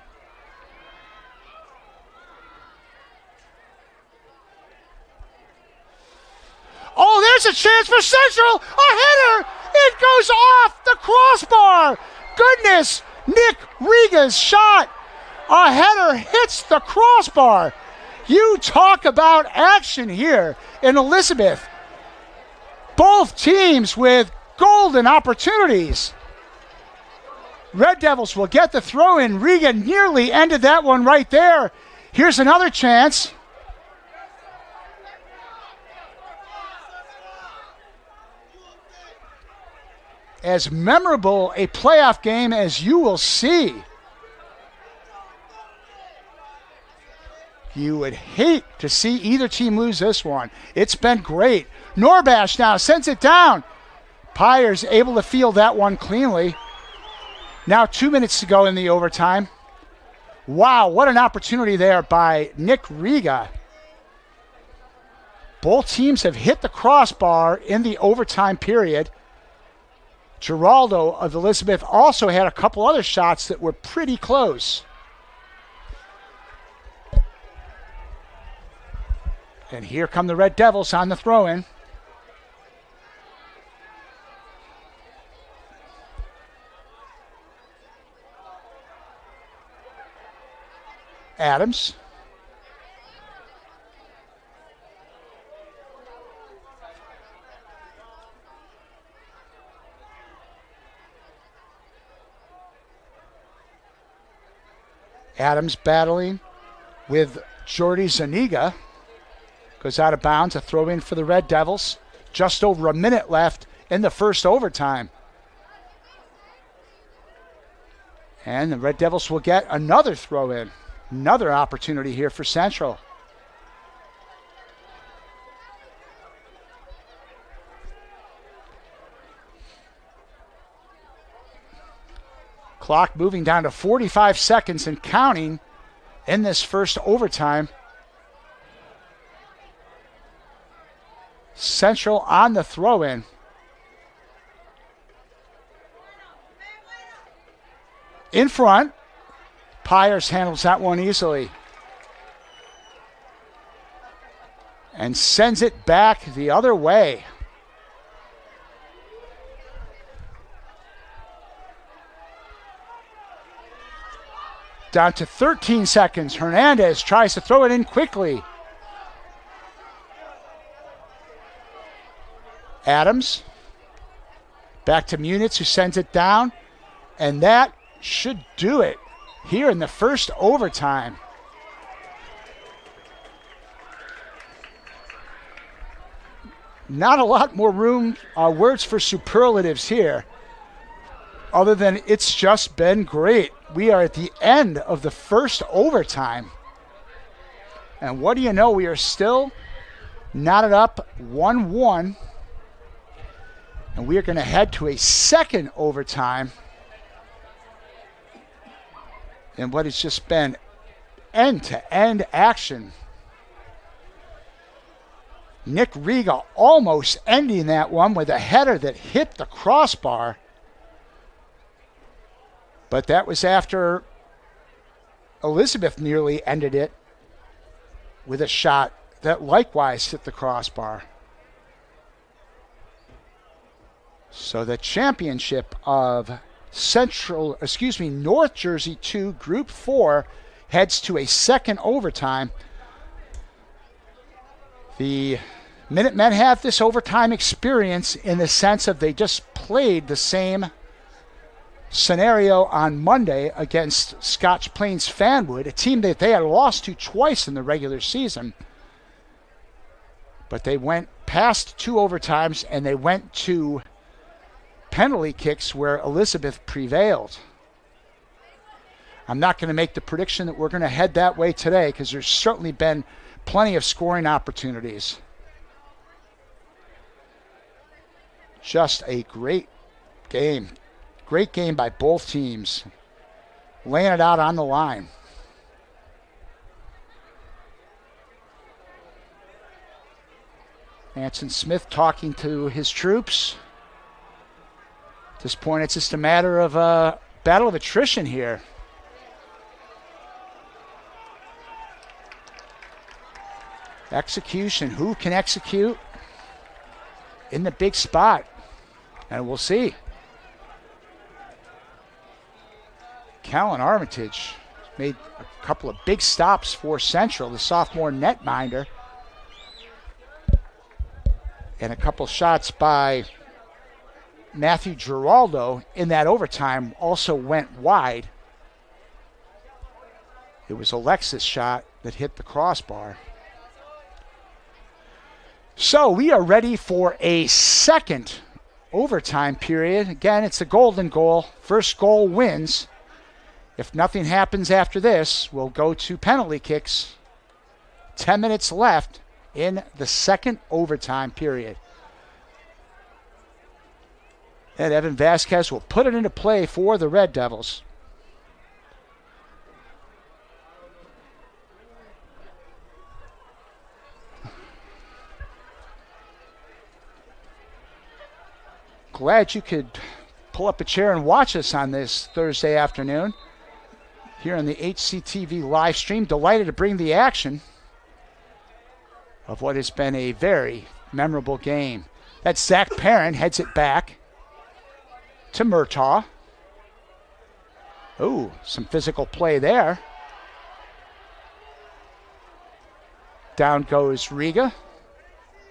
Oh, there's a chance for Central. A header. It goes off the crossbar. Goodness. Nick Riga's shot. A header hits the crossbar. You talk about action here in Elizabeth. Both teams with golden opportunities. Red Devils will get the throw in. Riga nearly ended that one right there. Here's another chance. As memorable a playoff game as you will see. You would hate to see either team lose this one. It's been great. Norbash now sends it down. Pyers able to field that one cleanly. Now 2 minutes to go in the overtime. Wow, what an opportunity there by Nick Riga. Both teams have hit the crossbar in the overtime period. Giraldo of Elizabeth also had a couple other shots that were pretty close. And here come the Red Devils on the throw-in. Adams. Adams battling with Jordy Zaniga. Goes out of bounds, a throw in for the Red Devils. Just over a minute left in the first overtime. And the Red Devils will get another throw in. Another opportunity here for Central. Clock moving down to 45 seconds and counting in this first overtime. Central on the throw-in. In front. Pyers handles that one easily. And sends it back the other way. Down to 13 seconds. Hernandez tries to throw it in quickly. Adams. Back to Munitz, who sends it down. And that should do it here in the first overtime. Not a lot more room, words for superlatives here, other than it's just been great. We are at the end of the first overtime. And what do you know? We are still knotted up 1-1. And we are going to head to a second overtime in what has just been end-to-end action. Nick Riga almost ending that one with a header that hit the crossbar. But that was after Elizabeth nearly ended it with a shot that likewise hit the crossbar. So the championship of North Jersey 2 Group 4 heads to a second overtime. The Minutemen have this overtime experience in the sense of they just played the same scenario on Monday against Scotch Plains Fanwood, a team that they had lost to twice in the regular season. But they went past 2 overtimes and they went to penalty kicks where Elizabeth prevailed. I'm not going to make the prediction that we're going to head that way today because there's certainly been plenty of scoring opportunities. Just a great game. Great game by both teams. Laying it out on the line. Anson Smith talking to his troops. At this point, it's just a matter of a battle of attrition here. Execution. Who can execute in the big spot? And we'll see. Callan Armitage made a couple of big stops for Central, the sophomore netminder. And a couple shots by Matthew Giraldo in that overtime also went wide. It was Alexis' shot that hit the crossbar. So we are ready for a second overtime period. Again, it's a golden goal. First goal wins. If nothing happens after this, we'll go to penalty kicks. 10 minutes left in the second overtime period. And Evan Vasquez will put it into play for the Red Devils. Glad you could pull up a chair and watch us on this Thursday afternoon here on the HCTV live stream. Delighted to bring the action of what has been a very memorable game. That's Zach Perrin, heads it back to Murtaugh. Oh, some physical play there. Down goes Riga.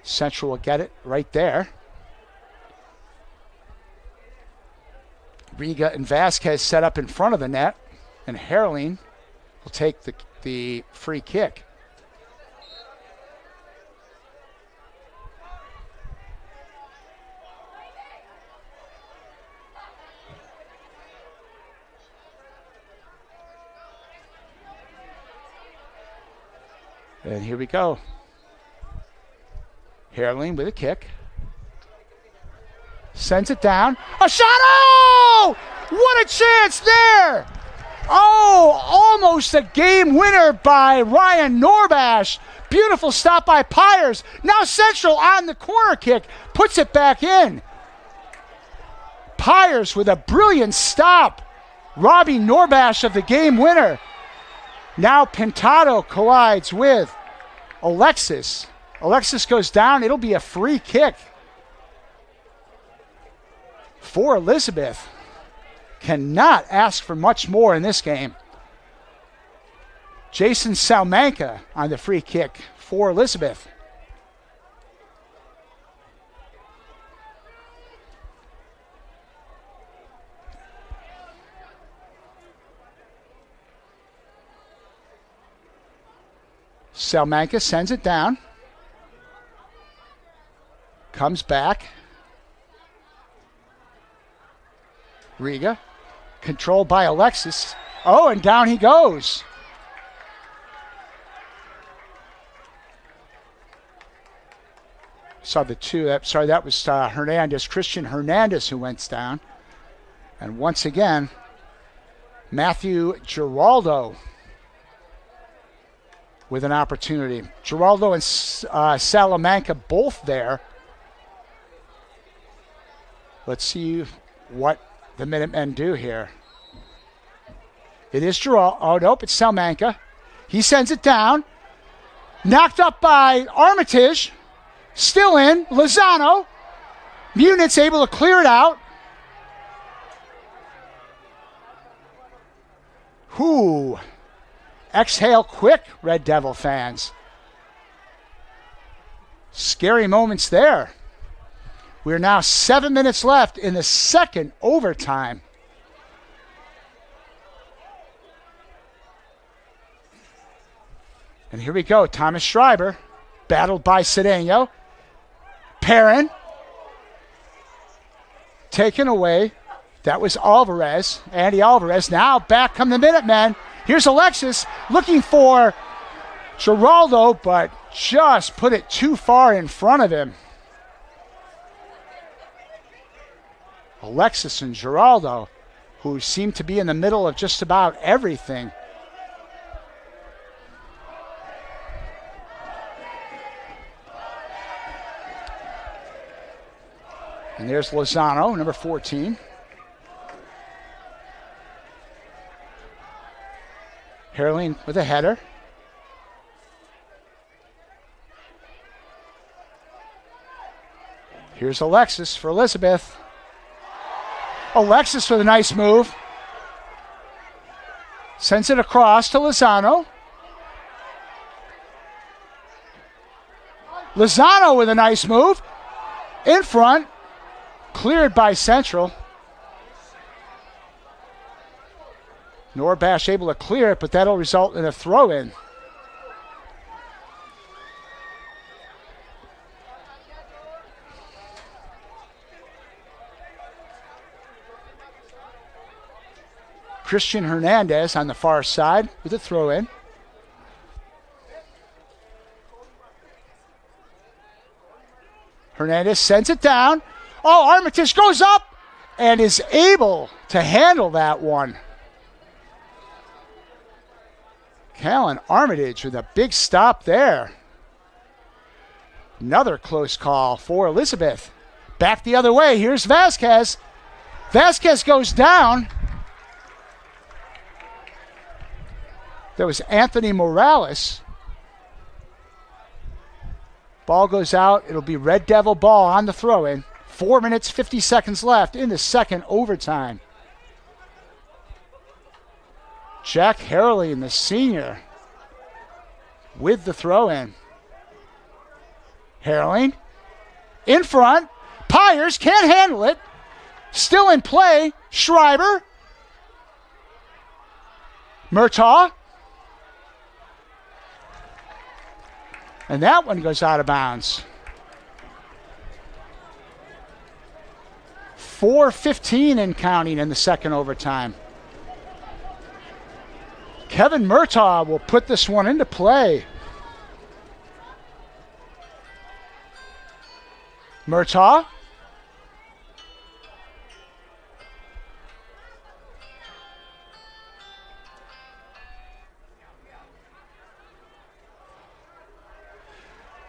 Central will get it right there. Riga and Vasquez set up in front of the net, and Herrling will take the free kick. And here we go. Herrling with a kick. Sends it down. A shot! Oh! What a chance there! Oh, almost a game winner by Ryan Norbash. Beautiful stop by Pyers. Now Central on the corner kick. Puts it back in. Pyers with a brilliant stop. Robbie Norbash of the game winner. Now Pintado collides with Alexis. Alexis goes down. It'll be a free kick for Elizabeth. Cannot ask for much more in this game. Jason Salmanca on the free kick for Elizabeth. Salmanca sends it down. Comes back. Riga, controlled by Alexis. Oh, and down he goes. Saw the two. That was Hernandez, Christian Hernandez, who went down. And once again, Matthew Giraldo with an opportunity. Giraldo and Salamanca both there. Let's see what the Minutemen do here. It is Giraldo. Oh, nope, it's Salamanca. He sends it down. Knocked up by Armitage. Still in. Lozano. Munit's able to clear it out. Whoo. Exhale quick, Red Devil fans. Scary moments there. We're now 7 minutes left in the second overtime. And here we go. Thomas Schreiber, battled by Cedeno. Perrin, taken away. That was Alvarez, Andy Alvarez. Now back come the Minutemen. Here's Alexis looking for Giraldo, but just put it too far in front of him. Alexis and Giraldo, who seem to be in the middle of just about everything. And there's Lozano, number 14. Herling with a header. Here's Alexis for Elizabeth. Alexis with a nice move. Sends it across to Lozano. Lozano with a nice move. In front. Cleared by Central. Norbash able to clear it, but that'll result in a throw-in. Christian Hernandez on the far side with a throw-in. Hernandez sends it down. Oh, Armitage goes up and is able to handle that one. Callan Armitage with a big stop there. Another close call for Elizabeth. Back the other way. Here's Vasquez. Vasquez goes down. There was Anthony Morales. Ball goes out. It'll be Red Devil ball on the throw-in. 4 minutes, 50 seconds left in the second overtime. Jack Herling, the senior, with the throw-in. Herling in front. Pyers can't handle it. Still in play. Schreiber. Murtaugh. And that one goes out of bounds. 4:15 and counting in the second overtime. Kevin Murtaugh will put this one into play. Murtaugh.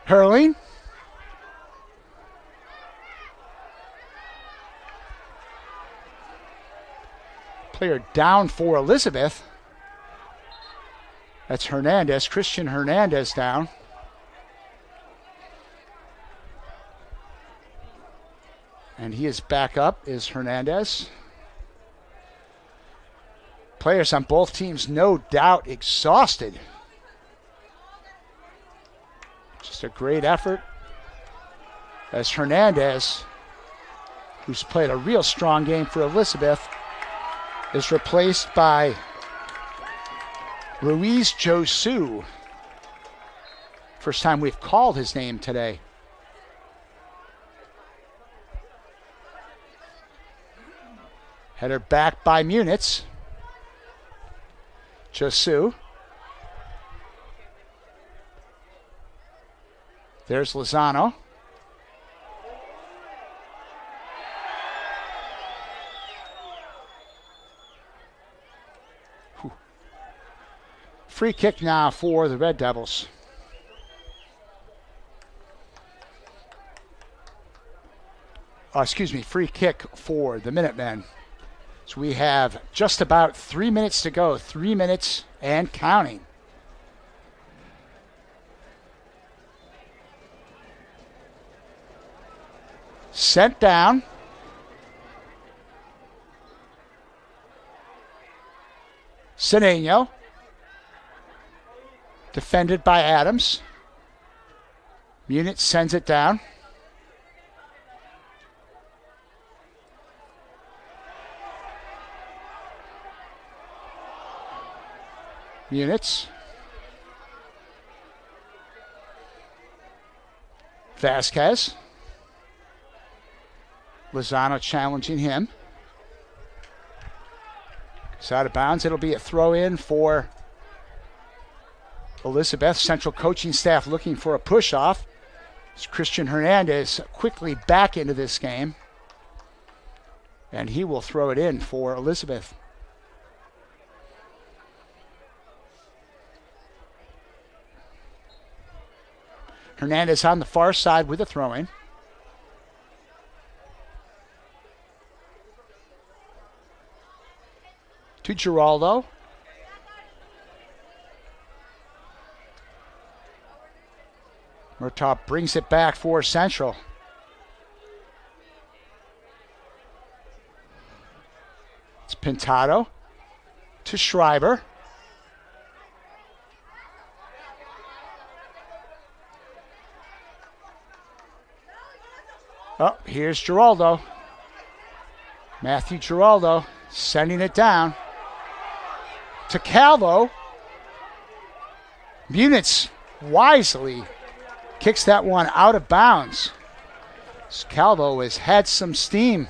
Herling. Player down for Elizabeth. That's Hernandez, Christian Hernandez down. And he is back up, is Hernandez. Players on both teams no doubt exhausted. Just a great effort as Hernandez, who's played a real strong game for Elizabeth, is replaced by Ruiz Josu. First time we've called his name today. Header back by Munitz. Josu. There's Lozano. Free kick now for the Red Devils. Free kick for the Minutemen. So we have just about 3 minutes to go. 3 minutes and counting. Sent down. Sineno. Defended by Adams. Munich sends it down. Munich. Vasquez. Lozano challenging him. It's out of bounds. It'll be a throw in for Elizabeth Central coaching staff looking for a push-off. It's Christian Hernandez quickly back into this game. And he will throw it in for Elizabeth. Hernandez on the far side with a throw-in. To Giraldo. Murtaugh brings it back for Central. It's Pintado to Schreiber. Oh, here's Giraldo. Matthew Giraldo sending it down to Calvo. Munitz wisely kicks that one out of bounds. Calvo has had some steam.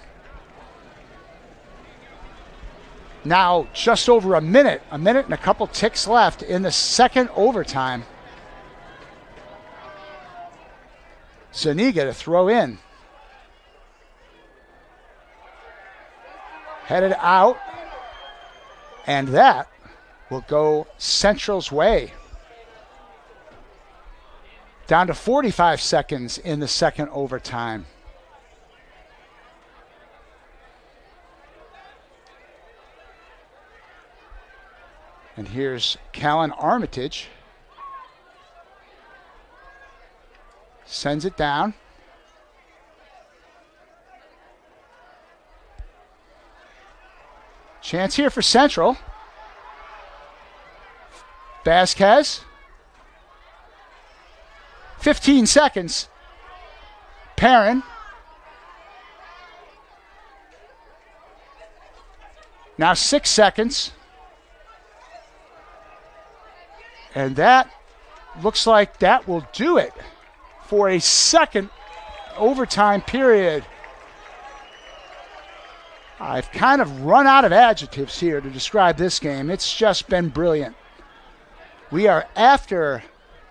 Now just over a minute and a couple ticks left in the second overtime. Zuniga to throw in. Headed out, and that will go Central's way. Down to 45 seconds in the second overtime. And here's Callan Armitage. Sends it down. Chance here for Central. Vasquez. 15 seconds. Perrin. Now 6 seconds. And that looks like that will do it for a second overtime period. I've kind of run out of adjectives here to describe this game. It's just been brilliant. We are, after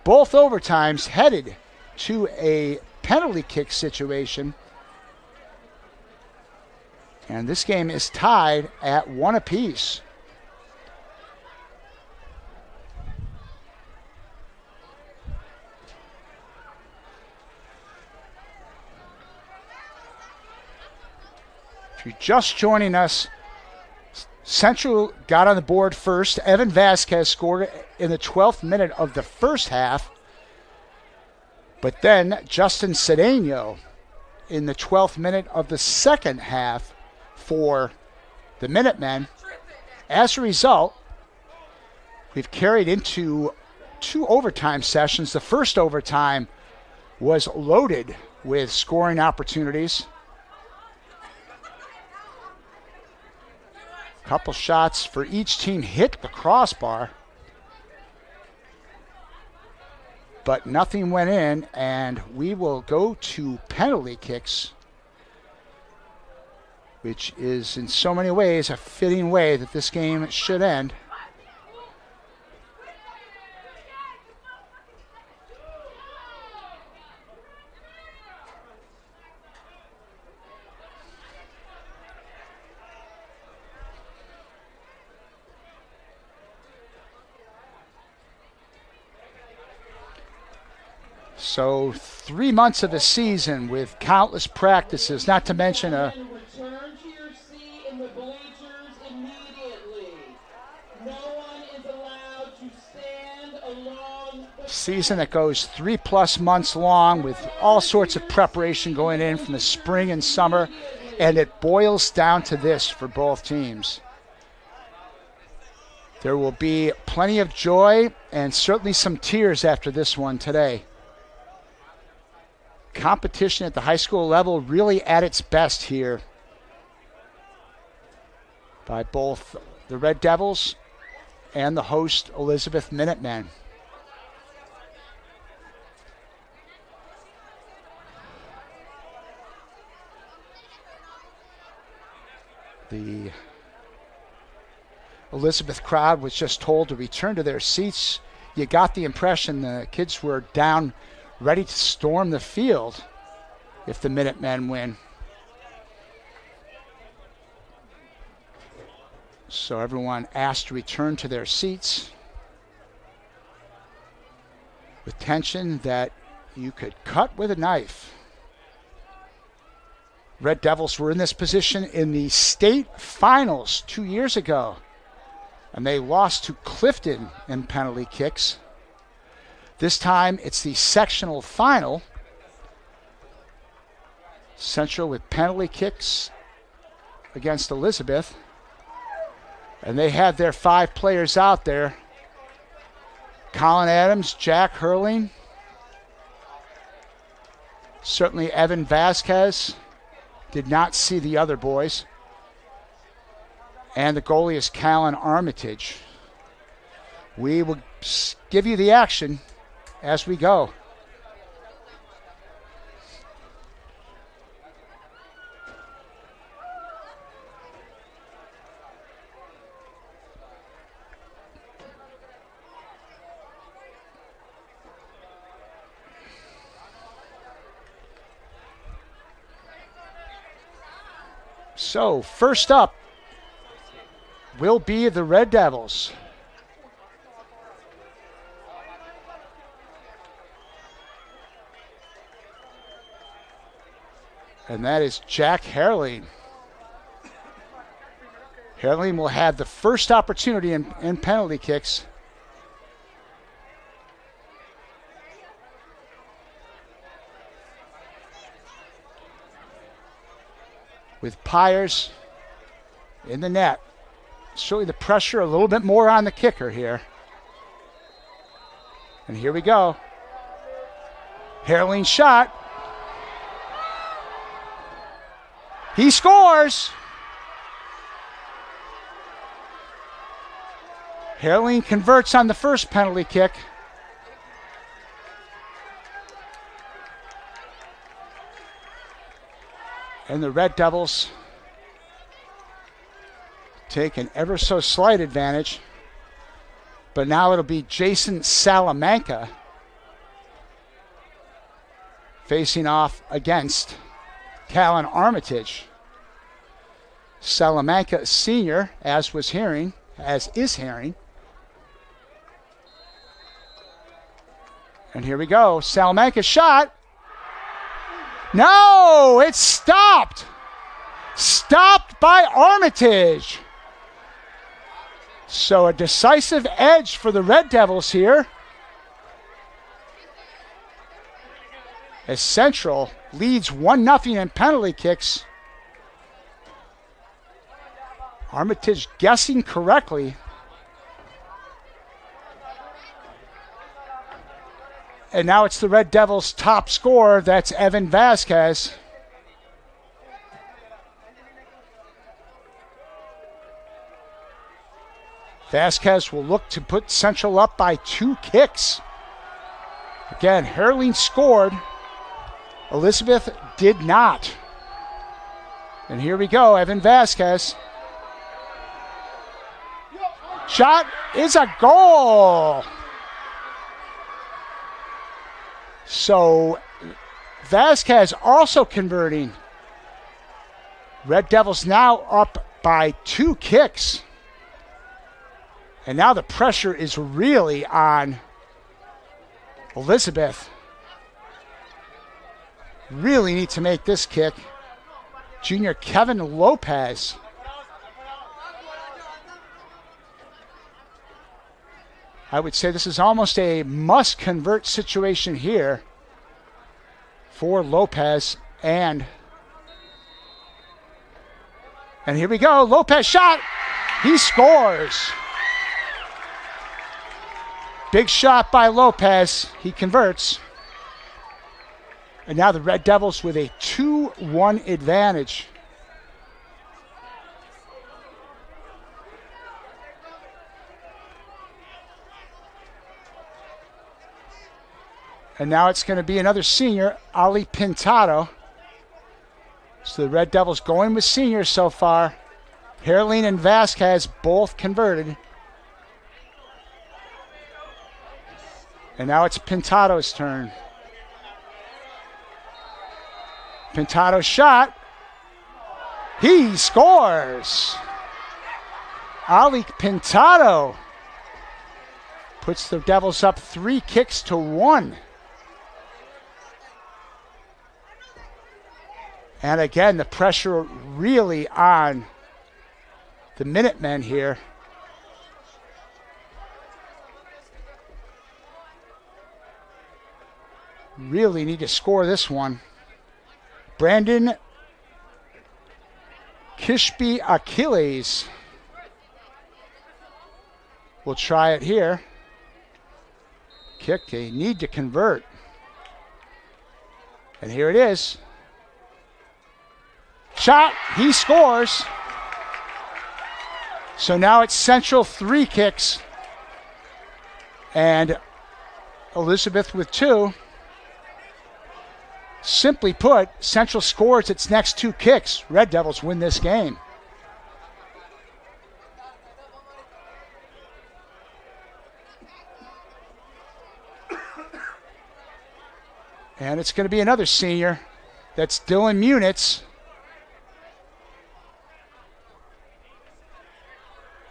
both overtimes, headed to a penalty kick situation. And this game is tied at 1 apiece. If you're just joining us, Central got on the board first. Evan Vasquez scored in the 12th minute of the first half. But then Justin Cedeno in the 12th minute of the second half for the Minutemen. As a result, we've carried into 2 overtime sessions. The first overtime was loaded with scoring opportunities. Couple shots for each team hit the crossbar, but nothing went in, and we will go to penalty kicks, which is in so many ways a fitting way that this game should end. So 3 months of a season with countless practices, not to mention a Return to your seat in the bleachers immediately. No one is allowed to stand along the season that goes 3+ months long with all sorts of preparation going in from the spring and summer, and it boils down to this for both teams. There will be plenty of joy and certainly some tears after this one today. Competition at the high school level really at its best here by both the Red Devils and the host Elizabeth Minutemen. The Elizabeth crowd was just told to return to their seats. you got the impression the kids were down ready to storm the field if the Minutemen win. So everyone asked to return to their seats with tension that you could cut with a knife. Red Devils were in this position in the state finals 2 years ago, and they lost to Clifton in penalty kicks. This time it's the sectional final. Central with penalty kicks against Elizabeth. And they had their 5 players out there. Colin Adams, Jack Hurling, certainly Evan Vasquez. Did not see the other boys. And the goalie is Callan Armitage. We will give you the action as we go. So, first up will be the Red Devils. And that is Jack Herling. Herling will have the first opportunity in penalty kicks. With Pyers in the net. Surely the pressure a little bit more on the kicker here. And here we go. Herling shot. He scores. Herling converts on the first penalty kick. And the Red Devils take an ever so slight advantage. But now it'll be Jason Salamanca facing off against Callan Armitage. Salamanca Sr., as is Herring. And here we go. Salamanca shot. No, it's stopped. Stopped by Armitage. So a decisive edge for the Red Devils here. As Central leads 1-0 in penalty kicks. Armitage guessing correctly. And now it's the Red Devils' top scorer. That's Evan Vasquez. Vasquez will look to put Central up by 2 kicks. Again, Herling scored. Elizabeth did not. And here we go, Evan Vasquez. Shot is a goal. So Vasquez also converting. Red Devils now up by 2 kicks. And now the pressure is really on Elizabeth. Really need to make this kick. Junior Kevin Lopez. I would say this is almost a must-convert situation here for Lopez. And here we go. Lopez shot. He scores. Big shot by Lopez. He converts. And now the Red Devils with a 2-1 advantage. And now it's going to be another senior, Ali Pintado. So the Red Devils going with seniors so far. Herling and Vasquez both converted. And now it's Pintado's turn. Pintado's shot. He scores. Ali Pintado puts the Devils up 3-1. And again, the pressure really on the Minutemen here. Really need to score this one. Brandon Kishby Achilles will try it here. Kick, they need to convert. And here it is. Shot, he scores. So now it's Central 3 kicks. And Elizabeth with 2. Simply put, Central scores its next 2 kicks. Red Devils win this game. And it's going to be another senior. That's Dylan Munitz.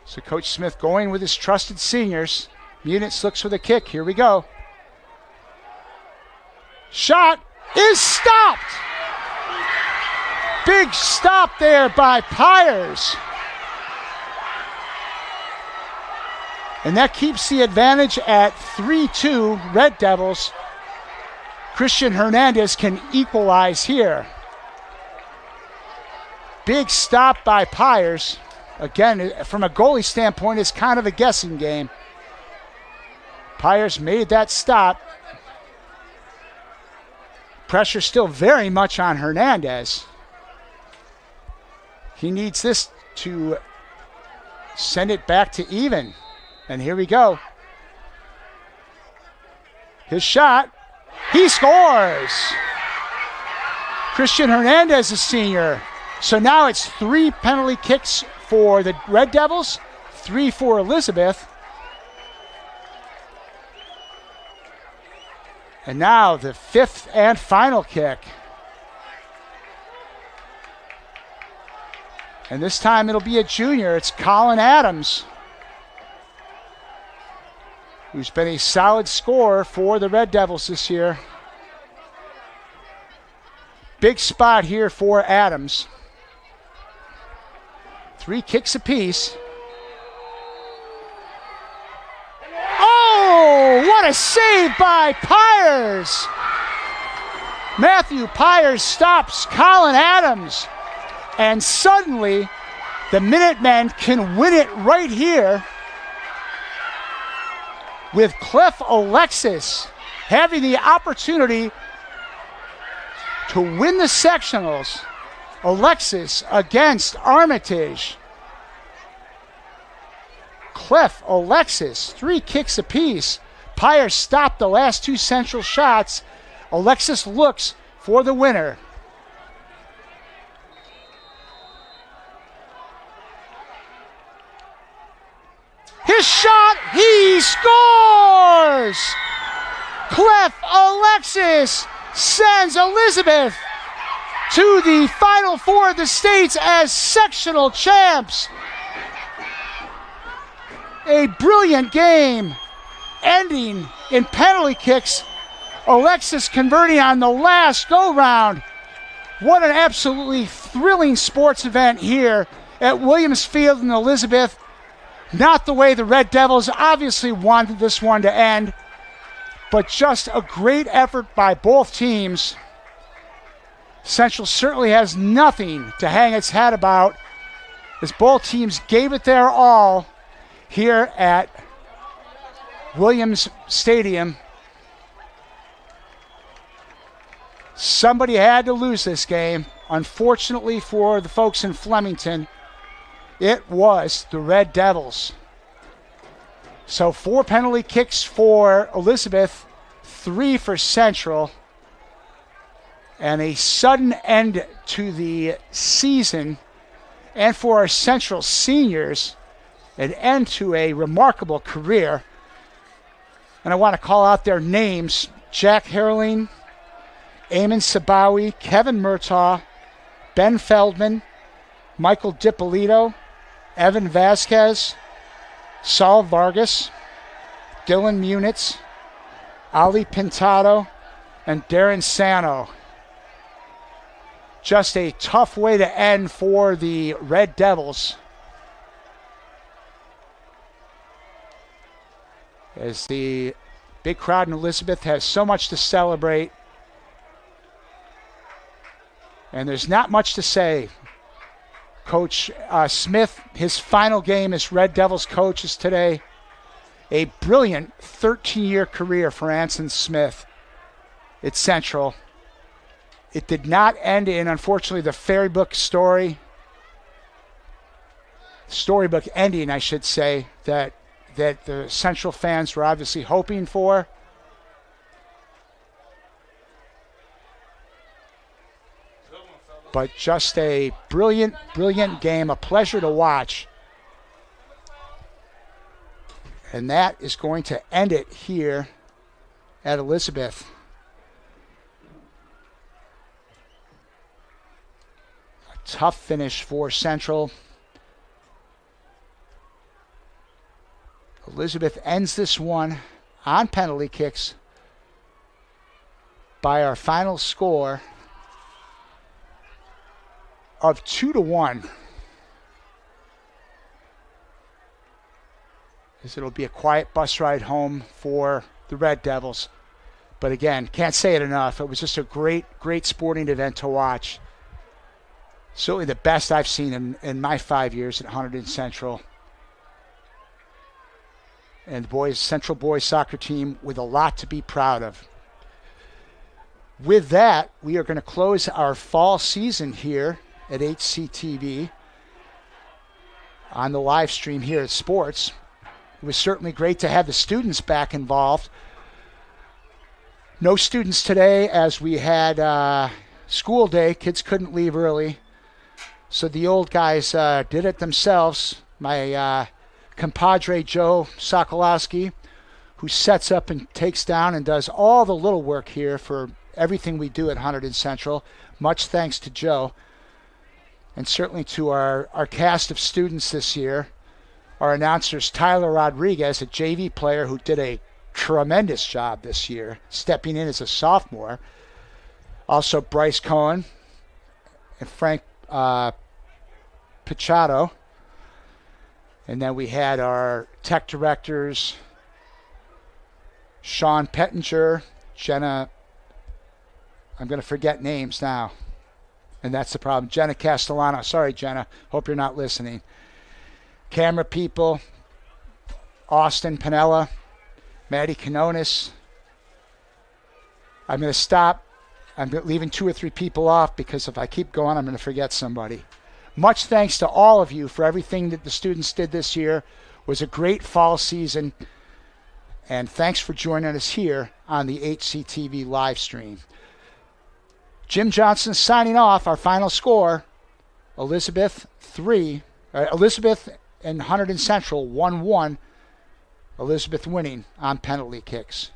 So Coach Smith going with his trusted seniors. Munitz looks for the kick. Here we go. Shot is stopped. Big stop there by Pyers. And that keeps the advantage at 3-2 Red Devils. Christian Hernandez can equalize here. Big stop by Pyers. Again, from a goalie standpoint, it's kind of a guessing game. Pyers made that stop. Pressure still very much on Hernandez. He needs this to send it back to even. And here we go. His shot. He scores. Christian Hernandez is senior. So now it's 3 penalty kicks for the Red Devils, 3 for Elizabeth. And now the 5th and final kick. And this time it'll be a junior. It's Colin Adams, who's been a solid scorer for the Red Devils this year. Big spot here for Adams. 3 kicks apiece. Oh, what a save by Pyers! Matthew Pyers stops Colin Adams. And suddenly, the Minutemen can win it right here with Cliff Alexis having the opportunity to win the sectionals. Alexis against Armitage. Cliff, Alexis, 3 kicks apiece. Pyers stopped the last 2 Central shots. Alexis looks for the winner. His shot, he scores! Cliff Alexis sends Elizabeth to the Final Four of the States as sectional champs. A brilliant game ending in penalty kicks. Alexis converting on the last go-round. What an absolutely thrilling sports event here at Williams Field in Elizabeth. Not the way the Red Devils obviously wanted this one to end, but just a great effort by both teams. Central certainly has nothing to hang its hat about, as both teams gave it their all here at Williams Stadium. Somebody had to lose this game. Unfortunately for the folks in Flemington, it was the Red Devils. So 4 penalty kicks for Elizabeth, 3 for Central. And a sudden end to the season. And for our Central seniors, an end to a remarkable career. And I want to call out their names: Jack Herling, Eamon Sabawi, Kevin Murtaugh, Ben Feldman, Michael Dipolito, Evan Vasquez, Saul Vargas, Dylan Munitz, Ali Pintado, and Darren Sano. Just a tough way to end for the Red Devils, as the big crowd in Elizabeth has so much to celebrate. And there's not much to say. Coach Smith, his final game as Red Devils coach is today. A brilliant 13-year career for Anson Smith at Central. It did not end in, unfortunately, the storybook ending, I should say, that the Central fans were obviously hoping for. But just a brilliant, brilliant game, a pleasure to watch. And that is going to end it here at Elizabeth. A tough finish for Central. Elizabeth ends this one on penalty kicks by our final score of 2-1. As it'll be a quiet bus ride home for the Red Devils. But again, can't say it enough. It was just a great, great sporting event to watch. Certainly the best I've seen in my 5 years at Hunterdon Central. And the Central boys soccer team with a lot to be proud of. With that, we are going to close our fall season here at HCTV on the live stream here at Sports. It was certainly great to have the students back involved. No students today as we had school day. Kids couldn't leave early. So the old guys did it themselves. My compadre Joe Sokolowski, who sets up and takes down and does all the little work here for everything we do at Hunterdon Central. Much thanks to Joe. And certainly to our cast of students this year. Our announcers, Tyler Rodriguez, a JV player who did a tremendous job this year, stepping in as a sophomore. Also Bryce Cohen and Frank Pichotto. And then we had our tech directors, Sean Pettinger, Jenna, I'm going to forget names now. And that's the problem. Jenna Castellano. Sorry, Jenna. Hope you're not listening. Camera people, Austin Pinella, Maddie Canonis. I'm going to stop. I'm leaving 2 or 3 people off because if I keep going, I'm going to forget somebody. Much thanks to all of you for everything that the students did this year. It was a great fall season. And thanks for joining us here on the HCTV live stream. Jim Johnson signing off. Our final score, Elizabeth and Hunterdon Central 1-1. Elizabeth winning on penalty kicks.